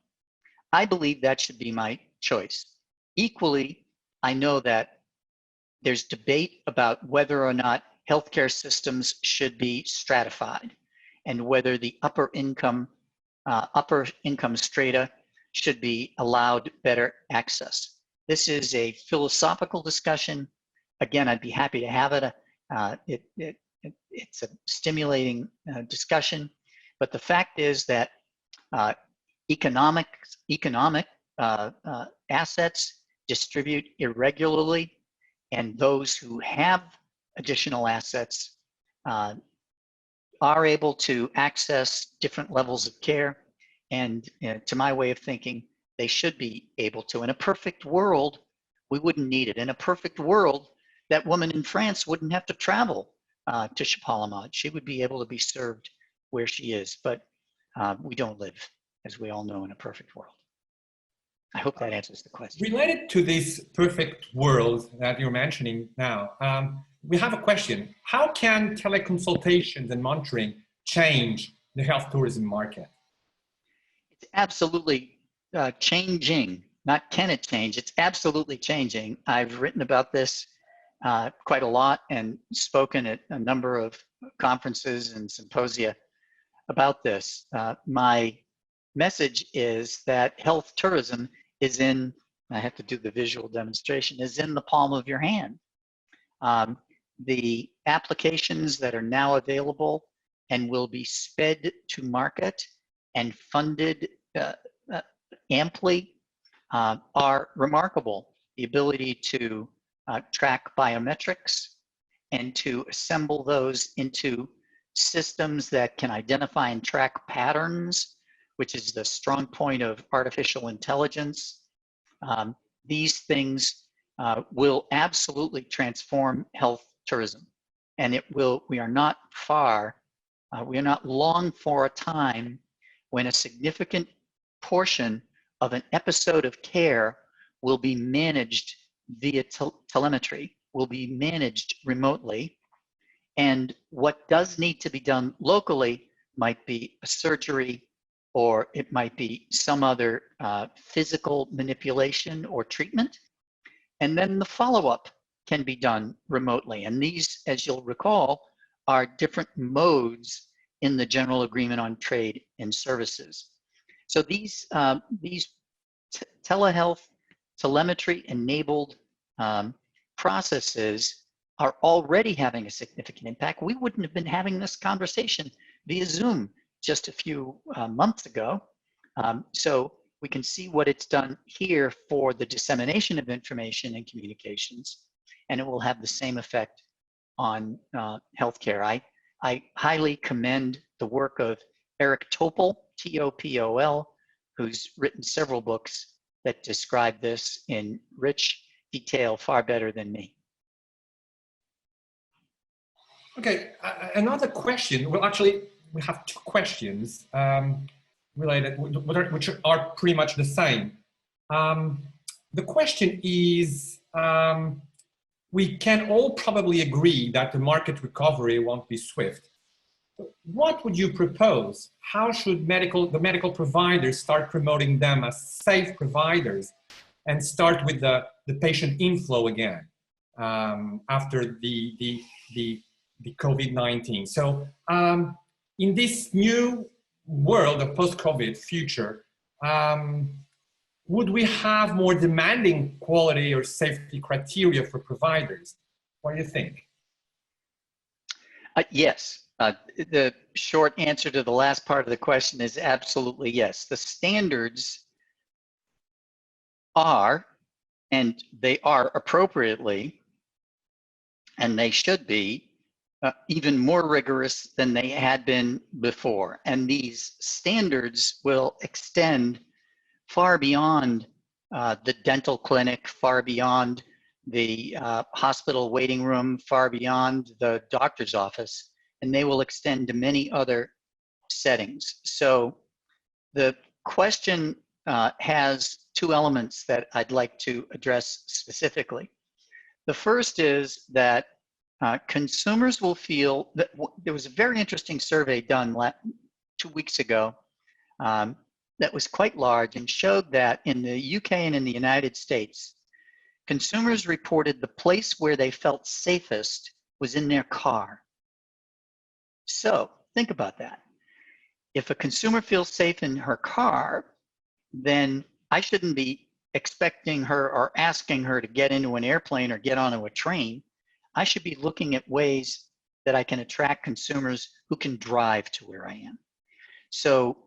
[SPEAKER 2] I believe that should be my choice. Equally, I know that there's debate about whether or not healthcare systems should be stratified and whether the upper income strata should be allowed better access. This is a philosophical discussion. Again, I'd be happy to have it. It's a stimulating discussion, but the fact is that economic assets distribute irregularly, and those who have additional assets are able to access different levels of care. And to my way of thinking, they should be able to. In a perfect world, we wouldn't need it. In a perfect world, that woman in France wouldn't have to travel to Chapalimont. She would be able to be served where she is. But we don't live, as we all know, in a perfect world. I hope that answers the question.
[SPEAKER 1] Related to this perfect world that you're mentioning now, we have a question. How can teleconsultations and monitoring change the health tourism market?
[SPEAKER 2] It's absolutely changing. Not can it change, it's absolutely changing. I've written about this quite a lot and spoken at a number of conferences and symposia about this. My message is that health tourism is in, I have to do the visual demonstration, is in the palm of your hand. The applications that are now available and will be sped to market and funded amply are remarkable. The ability to track biometrics and to assemble those into systems that can identify and track patterns, which is the strong point of artificial intelligence. These things will absolutely transform health tourism. And it will, we are not long for a time when a significant portion of an episode of care will be managed via telemetry, will be managed remotely. And what does need to be done locally might be a surgery, or it might be some other physical manipulation or treatment. And then the follow-up can be done remotely. And these, as you'll recall, are different modes in the General Agreement on Trade and Services. So these telehealth, telemetry-enabled processes are already having a significant impact. We wouldn't have been having this conversation via Zoom just a few months ago. So we can see what it's done here for the dissemination of information and communications, and it will have the same effect on healthcare. I highly commend the work of Eric Topol, T-O-P-O-L, who's written several books that describe this in rich detail far better than me.
[SPEAKER 1] Okay, another question. Well, actually, we have two questions related, which are pretty much the same. The question is, we can all probably agree that the market recovery won't be swift. What would you propose? How should the medical providers start promoting them as safe providers and start with the patient inflow again after the COVID-19? So in this new world of post-COVID future, would we have more demanding quality or safety criteria for providers? What do you think?
[SPEAKER 2] Yes. The short answer to the last part of the question is absolutely yes. The standards are, and they are appropriately, and they should be, even more rigorous than they had been before. And these standards will extend far beyond the dental clinic, far beyond the hospital waiting room, far beyond the doctor's office, and they will extend to many other settings. So the question has two elements that I'd like to address specifically. The first is that consumers will feel that there was a very interesting survey done 2 weeks ago that was quite large and showed that in the UK and in the United States, consumers reported the place where they felt safest was in their car. So think about that. If a consumer feels safe in her car, then I shouldn't be expecting her or asking her to get into an airplane or get onto a train. I should be looking at ways that I can attract consumers who can drive to where I am. So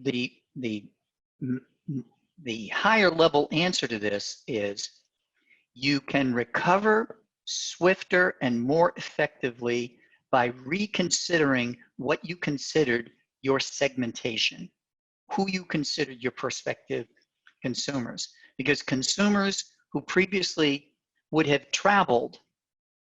[SPEAKER 2] the higher level answer to this is you can recover swifter and more effectively by reconsidering what you considered your segmentation, who you considered your prospective consumers. Because consumers who previously would have traveled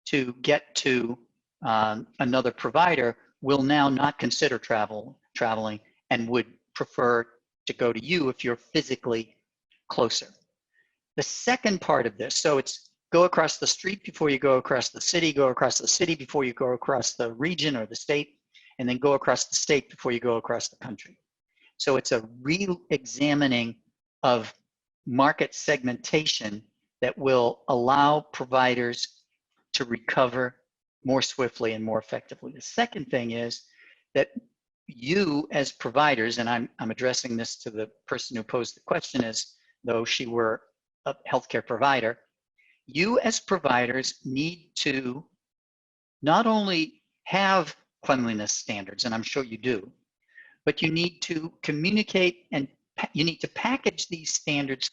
[SPEAKER 2] to get to another provider will now not consider traveling and would prefer to go to you if you're physically closer. The second part of this, so it's go across the street before you go across the city, go across the city before you go across the region or the state, and then go across the state before you go across the country. So it's a re-examining of market segmentation that will allow providers to recover more swiftly and more effectively. The second thing is that you as providers, and I'm addressing this to the person who posed the question as though she were a healthcare provider, you as providers need to not only have cleanliness standards, and I'm sure you do, but you need to communicate and you need to package these standards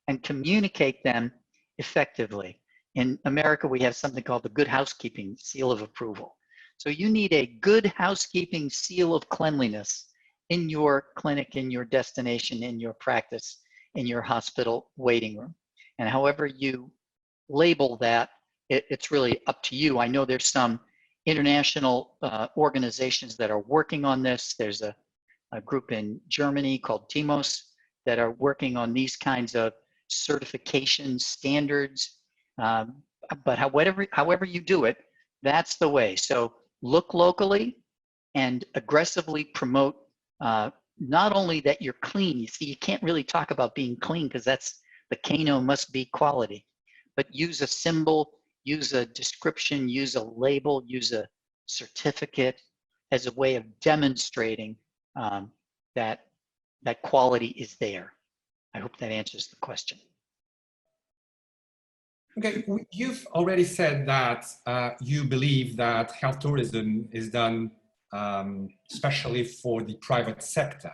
[SPEAKER 2] and communicate them effectively. In America, we have something called the Good Housekeeping Seal of Approval. So you need a good housekeeping seal of cleanliness in your clinic, in your destination, in your practice, in your hospital waiting room. And however you label that, it's really up to you. I know there's some international organizations that are working on this. There's a group in Germany called TIMOS that are working on these kinds of certification standards. But however you do it, that's the way. So look locally and aggressively promote not only that you're clean. You see, you can't really talk about being clean because that's the Kano must be quality, but use a symbol, use a description, use a label, use a certificate as a way of demonstrating that quality is there. I hope that answers the question.
[SPEAKER 1] Okay, you've already said that you believe that health tourism is done especially for the private sector.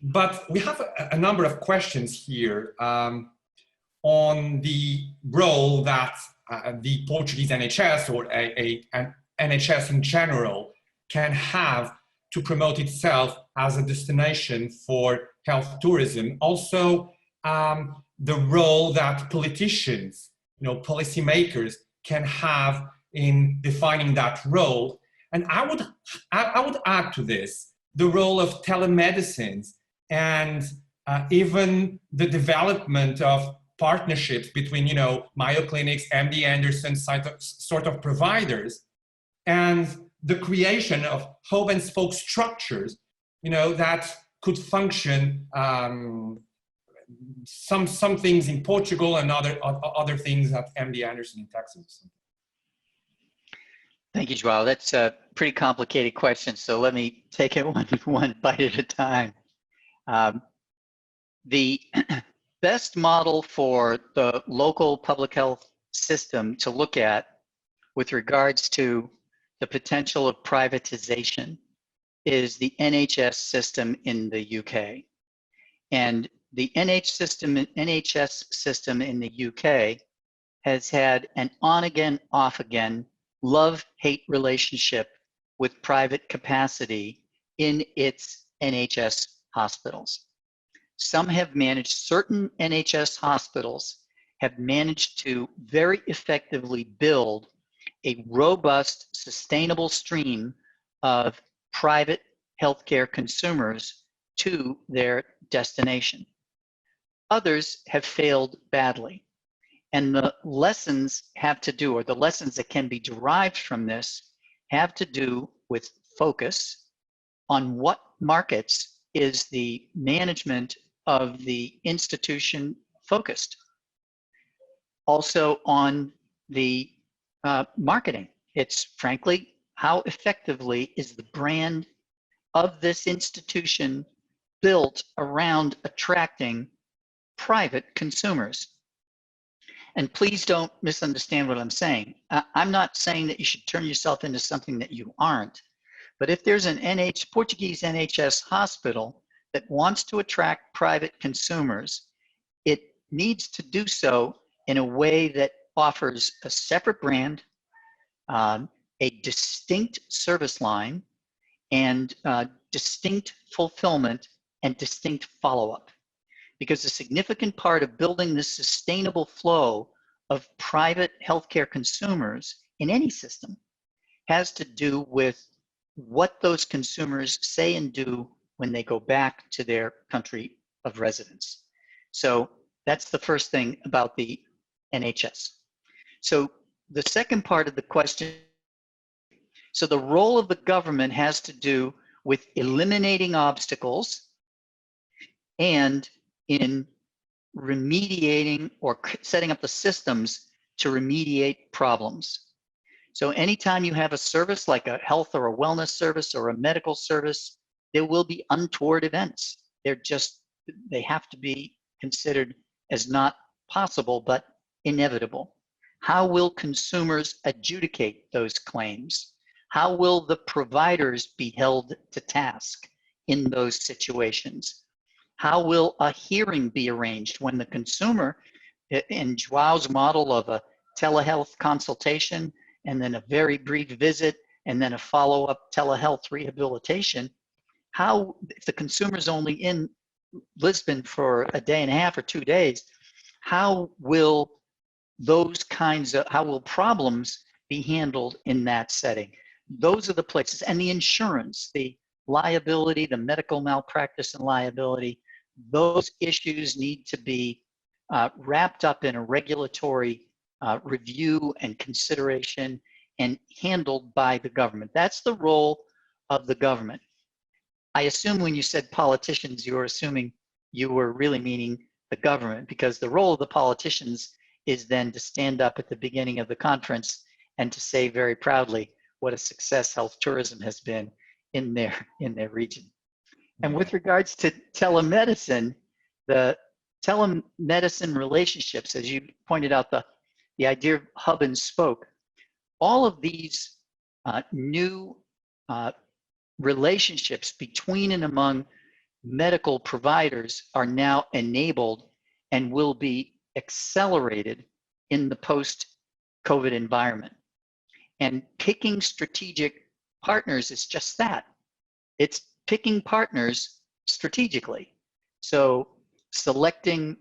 [SPEAKER 1] But we have a number of questions here on the role that the Portuguese NHS or an NHS in general can have to promote itself as a destination for health tourism. Also, the role that politicians, policymakers can have in defining that role. And I would add to this the role of telemedicine and even the development of partnerships between, Mayo Clinics, MD Anderson sort of providers, and the creation of hub and spoke structures, that could function. Some things in Portugal and other things at MD Anderson in Texas.
[SPEAKER 2] Thank you, Joao. That's a pretty complicated question, so let me take it one bite at a time. The best model for the local public health system to look at with regards to the potential of privatization is the NHS system in the UK. And the NHS system in the UK has had an on-again, off-again, love-hate relationship with private capacity in its NHS hospitals. Some have managed, certain NHS hospitals have managed to very effectively build a robust, sustainable stream of private healthcare consumers to their destination. Others have failed badly. And the lessons have to do, or the lessons that can be derived from this, have to do with focus on what markets is the management of the institution focused. Also on the marketing. It's frankly, how effectively is the brand of this institution built around attracting private consumers? And please don't misunderstand what I'm saying. I'm not saying that you should turn yourself into something that you aren't. But if there's an Portuguese NHS hospital that wants to attract private consumers, it needs to do so in a way that offers a separate brand, a distinct service line, and distinct fulfillment and distinct follow-up. Because a significant part of building this sustainable flow of private healthcare consumers in any system has to do with what those consumers say and do when they go back to their country of residence. So that's the first thing about the NHS. So the second part of the question, so the role of the government has to do with eliminating obstacles and in remediating or setting up the systems to remediate problems. So anytime you have a service like a health or a wellness service or a medical service, there will be untoward events. They have to be considered as not possible, but inevitable. How will consumers adjudicate those claims? How will the providers be held to task in those situations? How will a hearing be arranged when the consumer, in Joao's model of a telehealth consultation, and then a very brief visit, and then a follow-up telehealth rehabilitation, how, if the consumer's only in Lisbon for a day and a half or 2 days, how will problems be handled in that setting? Those are the places, and the insurance, the liability, the medical malpractice and liability, those issues need to be wrapped up in a regulatory review and consideration and handled by the government. That's the role of the government. I assume when you said politicians, you were assuming you were really meaning the government, because the role of the politicians is then to stand up at the beginning of the conference and to say very proudly what a success health tourism has been in their region. And with regards to telemedicine, the telemedicine relationships, as you pointed out, the idea of hub and spoke, all of these new relationships between and among medical providers are now enabled and will be accelerated in the post-COVID environment. And picking strategic partners is just that. It's picking partners strategically. So selecting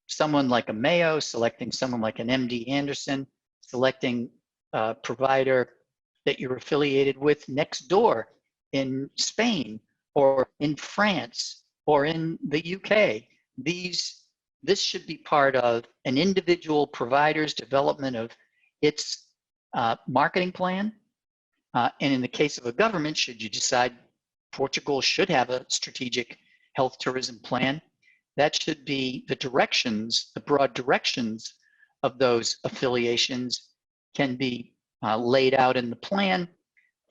[SPEAKER 2] someone like a Mayo, selecting someone like an MD Anderson, selecting a provider that you're affiliated with next door in Spain or in France or in the UK. This should be part of an individual provider's development of its marketing plan. And in the case of a government, should you decide Portugal should have a strategic health tourism plan, that should be the directions, the broad directions of those affiliations can be laid out in the plan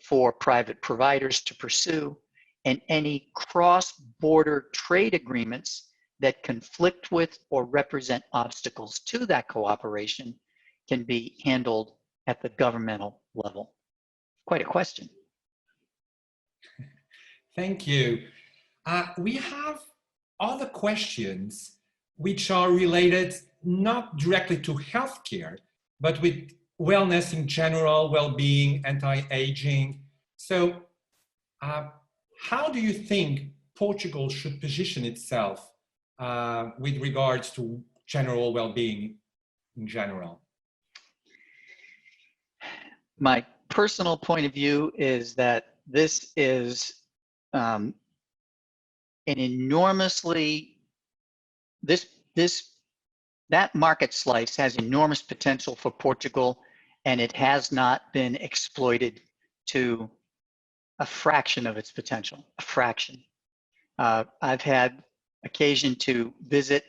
[SPEAKER 2] for private providers to pursue, and any cross-border trade agreements that conflict with or represent obstacles to that cooperation can be handled at the governmental level? Quite a question.
[SPEAKER 1] Thank you. We have other questions which are related not directly to healthcare, but with wellness in general, well-being, anti-aging. So how do you think Portugal should position itself with regards to general well-being in general?
[SPEAKER 2] My personal point of view is that this is an enormously, that market slice has enormous potential for Portugal, and it has not been exploited to a fraction of its potential, a fraction. I've had occasion to visit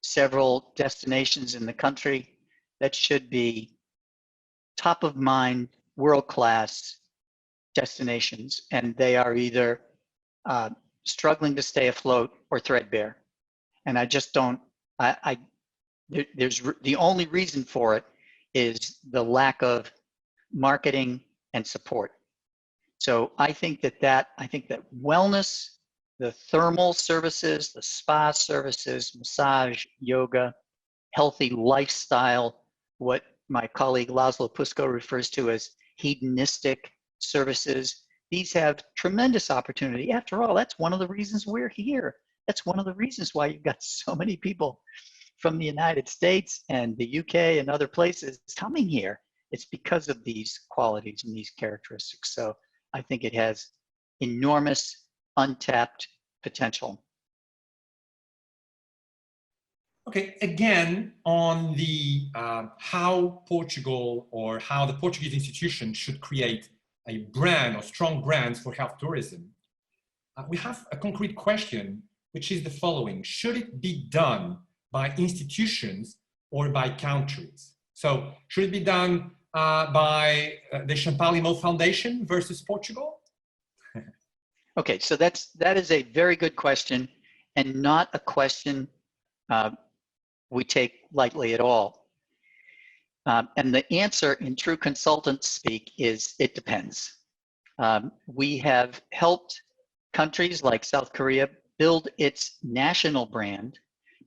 [SPEAKER 2] several destinations in the country that should be top of mind, world-class destinations, and they are either struggling to stay afloat or threadbare. And I just don't, there's the only reason for it is the lack of marketing and support. So I think that wellness, the thermal services, the spa services, massage, yoga, healthy lifestyle, what my colleague Laszlo Pusko refers to as hedonistic services, these have tremendous opportunity. After all, that's one of the reasons we're here. That's one of the reasons why you've got so many people from the United States and the UK and other places coming here. It's because of these qualities and these characteristics. So I think it has enormous untapped potential.
[SPEAKER 1] Okay, again, on the how Portugal or how the Portuguese institution should create a brand or strong brands for health tourism, we have a concrete question, which is the following. Should it be done by institutions or by countries? So should it be done by the Champalimaud Foundation versus Portugal?
[SPEAKER 2] Okay, so that is a very good question, and not a question we take lightly at all. And the answer in true consultant speak is it depends. We have helped countries like South Korea build its national brand,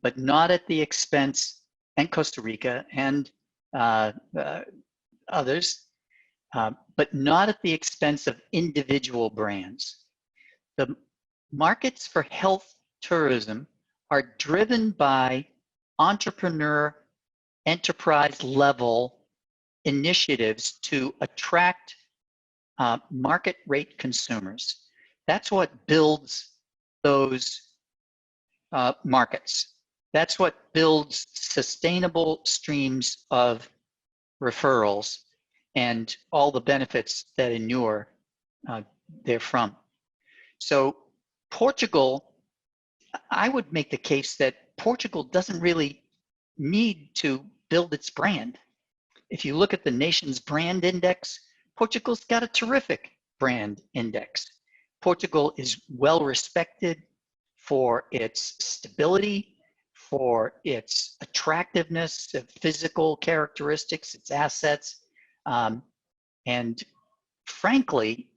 [SPEAKER 2] but not at the expense, and Costa Rica and others, but not at the expense of individual brands. The markets for health tourism are driven by entrepreneur, enterprise level initiatives to attract market rate consumers. That's what builds those markets. That's what builds sustainable streams of referrals and all the benefits that inure therefrom. So Portugal, I would make the case that Portugal doesn't really need to build its brand. If you look at the nation's brand index, Portugal's got a terrific brand index. Portugal is well respected for its stability, for its attractiveness, of physical characteristics, its assets, and frankly,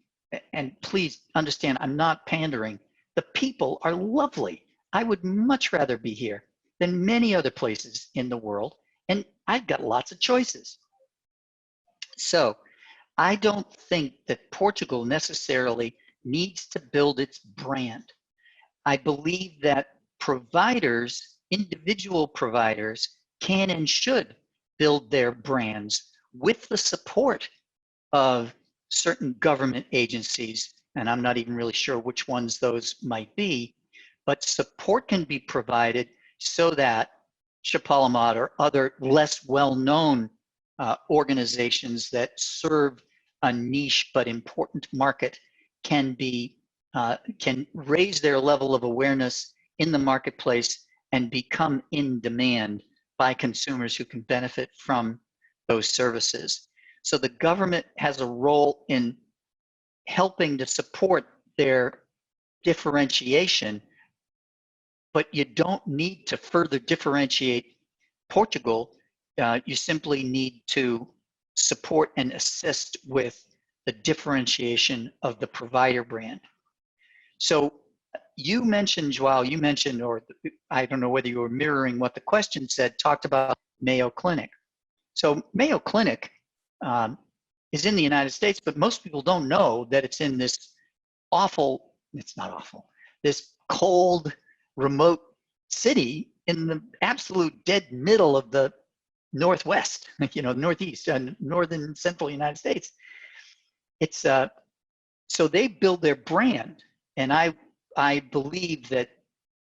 [SPEAKER 2] and please understand, I'm not pandering, the people are lovely. I would much rather be here than many other places in the world, and I've got lots of choices. So I don't think that Portugal necessarily needs to build its brand. I believe that providers, individual providers, can and should build their brands with the support of certain government agencies, and I'm not even really sure which ones those might be, but support can be provided so that Champalimaud or other less well-known organizations that serve a niche but important market can raise their level of awareness in the marketplace and become in demand by consumers who can benefit from those services. So the government has a role in helping to support their differentiation, but you don't need to further differentiate Portugal you simply need to support and assist with the differentiation of the provider brand. So you mentioned, Joao, you mentioned, or I don't know whether you were mirroring what the question said, talked about Mayo Clinic. So Mayo Clinic is in the United States, but most people don't know that it's in this awful, it's not awful, this cold, remote city in the absolute dead middle of the Northwest, Northeast and northern central United States. It's so they build their brand, and I believe that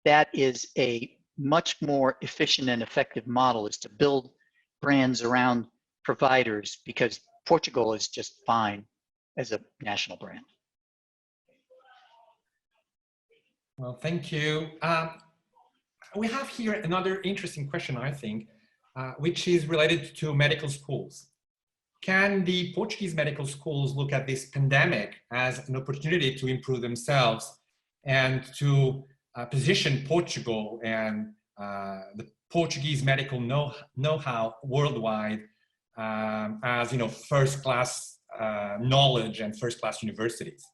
[SPEAKER 2] that is a much more efficient and effective model, is to build brands around providers, because Portugal is just fine as a national brand.
[SPEAKER 1] Well, thank you. We have here another interesting question, I think, which is related to medical schools. Can the Portuguese medical schools look at this pandemic as an opportunity to improve themselves and to position Portugal and the Portuguese medical know-how worldwide as, first-class knowledge and first-class universities?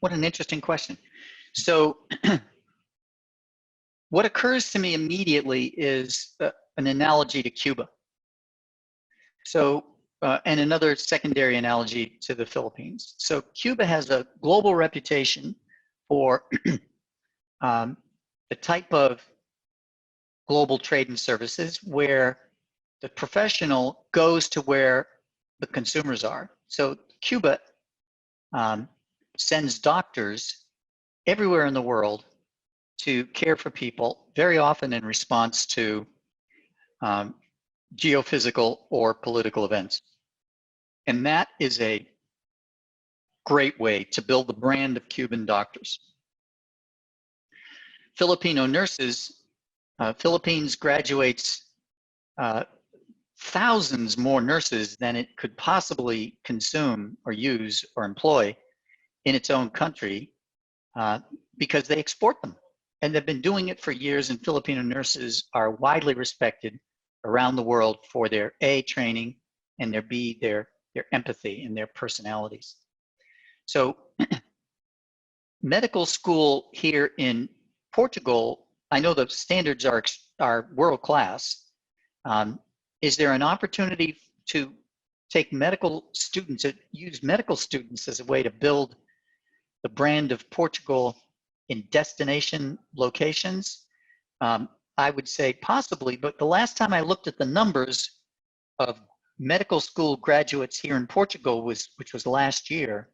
[SPEAKER 2] What an interesting question. So what occurs to me immediately is an analogy to Cuba. So, and another secondary analogy to the Philippines. So Cuba has a global reputation for the type of global trade and services where the professional goes to where the consumers are. So Cuba sends doctors everywhere in the world to care for people, very often in response to geophysical or political events. And that is a great way to build the brand of Cuban doctors. Filipino nurses, Philippines graduates thousands more nurses than it could possibly consume or use or employ in its own country because they export them. And they've been doing it for years, and Filipino nurses are widely respected around the world for their A, training, and their B, their empathy and their personalities. So medical school here in Portugal, I know the standards are world class. Is there an opportunity to take medical students, use medical students as a way to build the brand of Portugal in destination locations? I would say possibly, but the last time I looked at the numbers of medical school graduates here in Portugal, which was last year,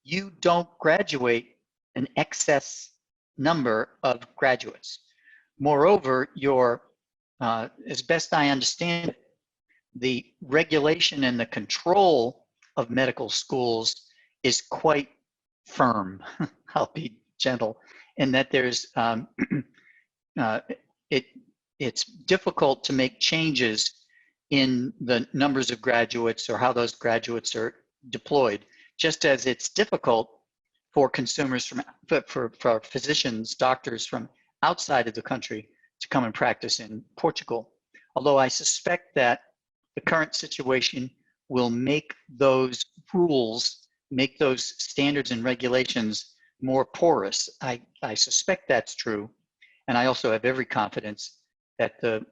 [SPEAKER 2] you don't graduate an excess number of graduates. Moreover, as best I understand it, the regulation and the control of medical schools is quite firm, I'll be gentle, in that there's it's difficult to make changes in the numbers of graduates or how those graduates are deployed, just as it's difficult for consumers for physicians, doctors from outside of the country to come and practice in Portugal. Although I suspect that the current situation will make those rules, make those standards and regulations more porous. I suspect that's true. And I also have every confidence that the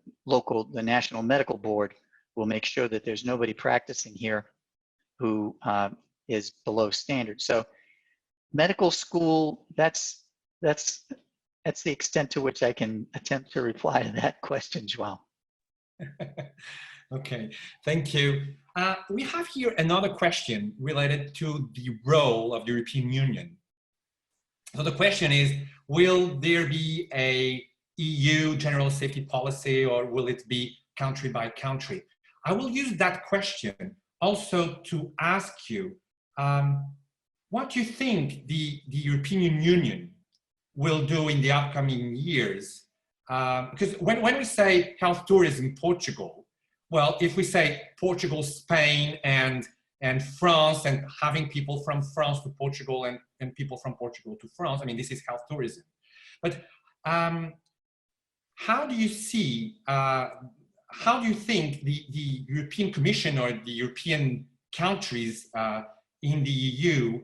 [SPEAKER 2] National Medical Board will make sure that there's nobody practicing here who is below standard. So medical school, that's the extent to which I can attempt to reply to that question, Joao.
[SPEAKER 1] Okay, thank you. We have here another question related to the role of the European Union. So the question is, will there be a EU general safety policy, or will it be country by country? I will use that question also to ask you, what do you think the European Union will do in the upcoming years? Because when we say health tourism Portugal, well, if we say Portugal, Spain, and France, and having people from France to Portugal and people from Portugal to France, I mean, this is health tourism. But how do you see how do you think the European Commission or the European countries in the EU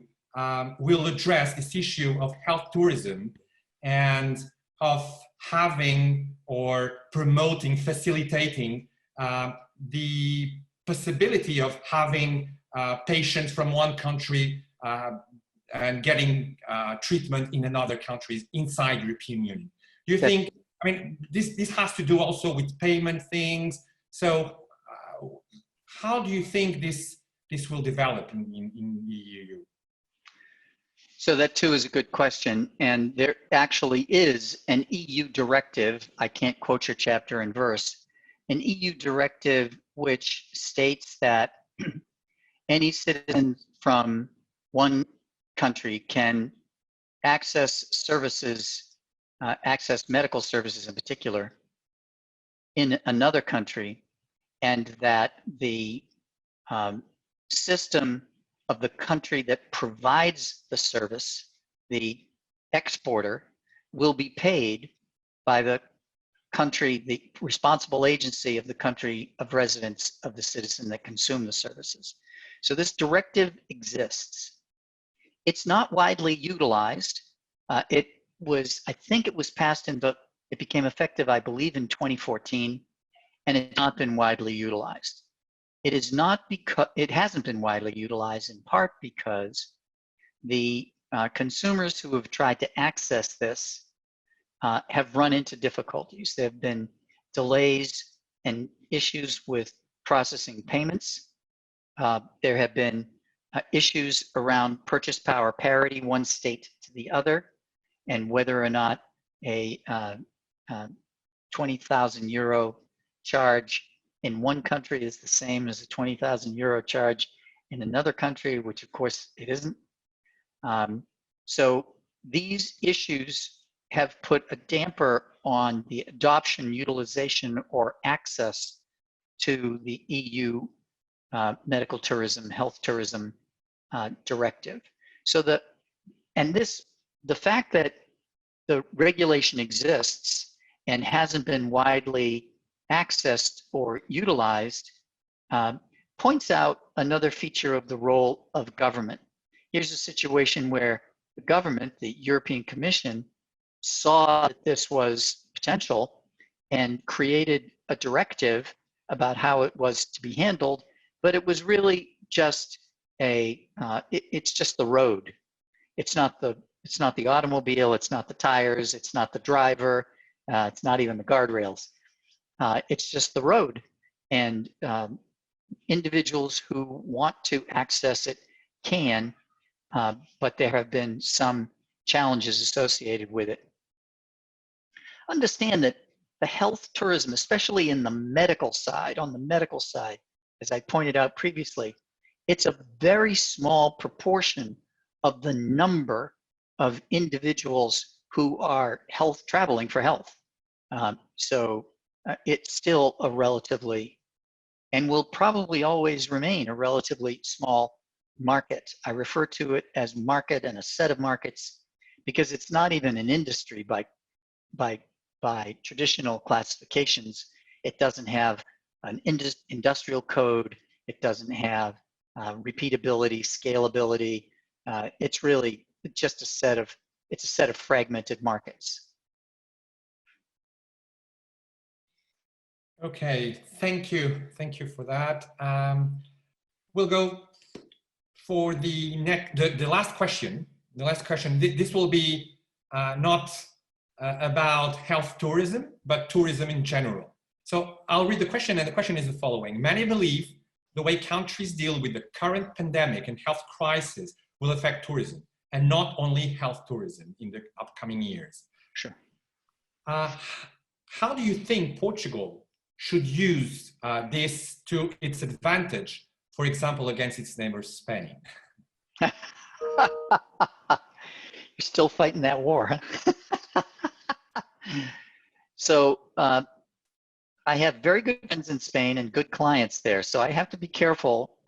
[SPEAKER 1] will address this issue of health tourism and of having or promoting, facilitating the possibility of having patients from one country and getting treatment in another countries inside European Union? Do you think, I mean, this has to do also with payment things. So how do you think this will develop in the EU?
[SPEAKER 2] So that too is a good question. And there actually is an EU directive, I can't quote your chapter and verse, an EU directive which states that any citizen from one country can access services, access medical services in particular, in another country, and that the system of the country that provides the service, the exporter, will be paid by the country, the responsible agency of the country of residence of the citizen that consume the services. So this directive exists. It's not widely utilized. It was, I think it was passed in, but it became effective, I believe, in 2014, and it's not been widely utilized. It is not because it hasn't been widely utilized, in part because the consumers who have tried to access this have run into difficulties. There have been delays and issues with processing payments. There have been issues around purchase power parity, one state to the other, and whether or not a 20,000 euro charge in one country is the same as a 20,000 euro charge in another country, which of course it isn't. So these issues have put a damper on the adoption, utilization, or access to the EU medical tourism, health tourism directive. So the fact that the regulation exists and hasn't been widely accessed or utilized points out another feature of the role of government. Here's a situation where the government, the European Commission, saw that this was potential and created a directive about how it was to be handled, but it was really just it's just the road. It's not the automobile, it's not the tires, it's not the driver, it's not even the guardrails. It's just the road, and individuals who want to access it can, but there have been some challenges associated with it. Understand that the health tourism, especially in the medical side, on the medical side, as I pointed out previously, it's a very small proportion of the number of individuals who are traveling for health. So it's still a relatively, and will probably always remain a relatively small market. I refer to it as market and a set of markets because it's not even an industry by traditional classifications. It doesn't have an industrial code. It doesn't have repeatability, scalability. It's really just a set of fragmented markets.
[SPEAKER 1] Okay, thank you for that. We'll go for the last question. The last question. This will be not about health tourism, but tourism in general. So I'll read the question, and the question is the following. Many believe the way countries deal with the current pandemic and health crisis will affect tourism, and not only health tourism in the upcoming years.
[SPEAKER 2] Sure.
[SPEAKER 1] How do you think Portugal should use this to its advantage, for example, against its neighbor Spain?
[SPEAKER 2] You're still fighting that war, huh? So I have very good friends in Spain and good clients there, so I have to be careful.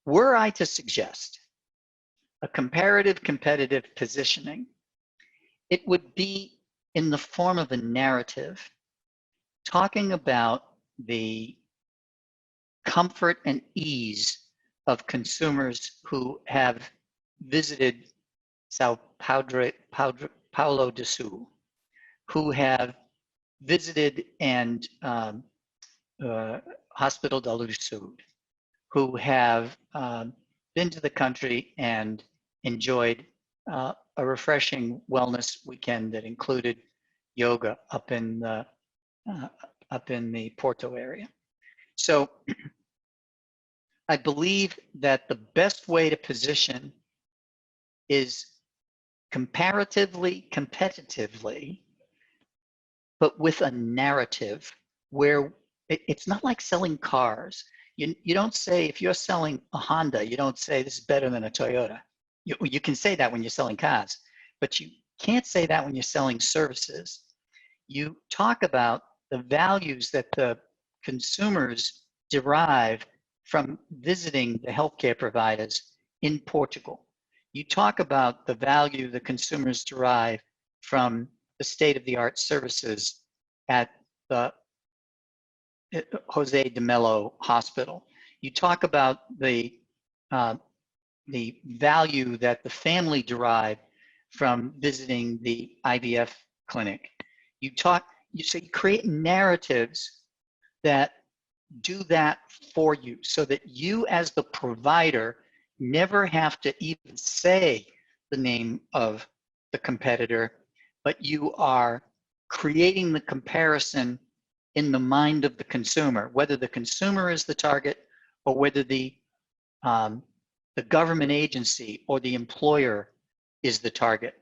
[SPEAKER 2] Were I to suggest a comparative competitive positioning, it would be in the form of a narrative talking about the comfort and ease of consumers who have visited Sao Paulo do Sul, who have visited and Hospital da Luz Sud, who have been to the country and enjoyed a refreshing wellness weekend that included yoga up in the Porto area. So I believe that the best way to position is comparatively, competitively, but with a narrative where it's not like selling cars. You don't say, if you're selling a Honda, you don't say this is better than a Toyota. You can say that when you're selling cars, but you can't say that when you're selling services. You talk about the values that the consumers derive from visiting the healthcare providers in Portugal. You talk about the value the consumers derive from the state-of-the-art services at the Jose de Mello Hospital. You talk about the value that the family derive from visiting the IVF clinic. You create narratives that do that for you so that you as the provider never have to even say the name of the competitor, but you are creating the comparison in the mind of the consumer, whether the consumer is the target or whether the government agency or the employer is the target.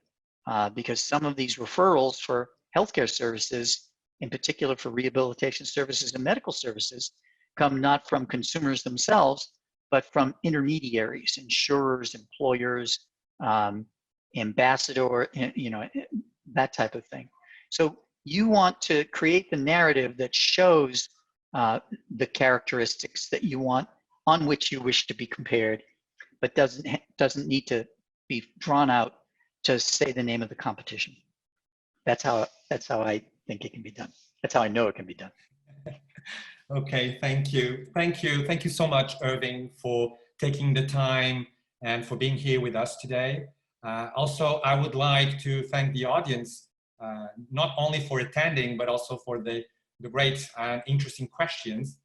[SPEAKER 2] Because some of these referrals for healthcare services, in particular for rehabilitation services and medical services, come not from consumers themselves, but from intermediaries, insurers, employers, ambassador, that type of thing. So you want to create the narrative that shows the characteristics that you want, on which you wish to be compared, but doesn't need to be drawn out to say the name of the competition. That's how I think it can be done. That's how I know it can be done.
[SPEAKER 1] Okay, thank you. Thank you so much, Irving, for taking the time and for being here with us today. Also, I would like to thank the audience, not only for attending, but also for the great and interesting questions.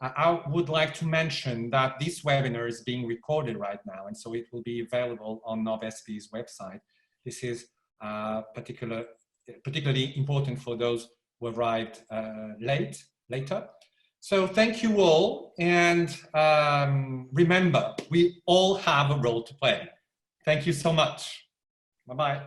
[SPEAKER 1] I would like to mention that this webinar is being recorded right now, and so it will be available on NovSP's website. This is particularly important for those who arrived later. So thank you all, and remember, we all have a role to play. Thank you so much. Bye-bye.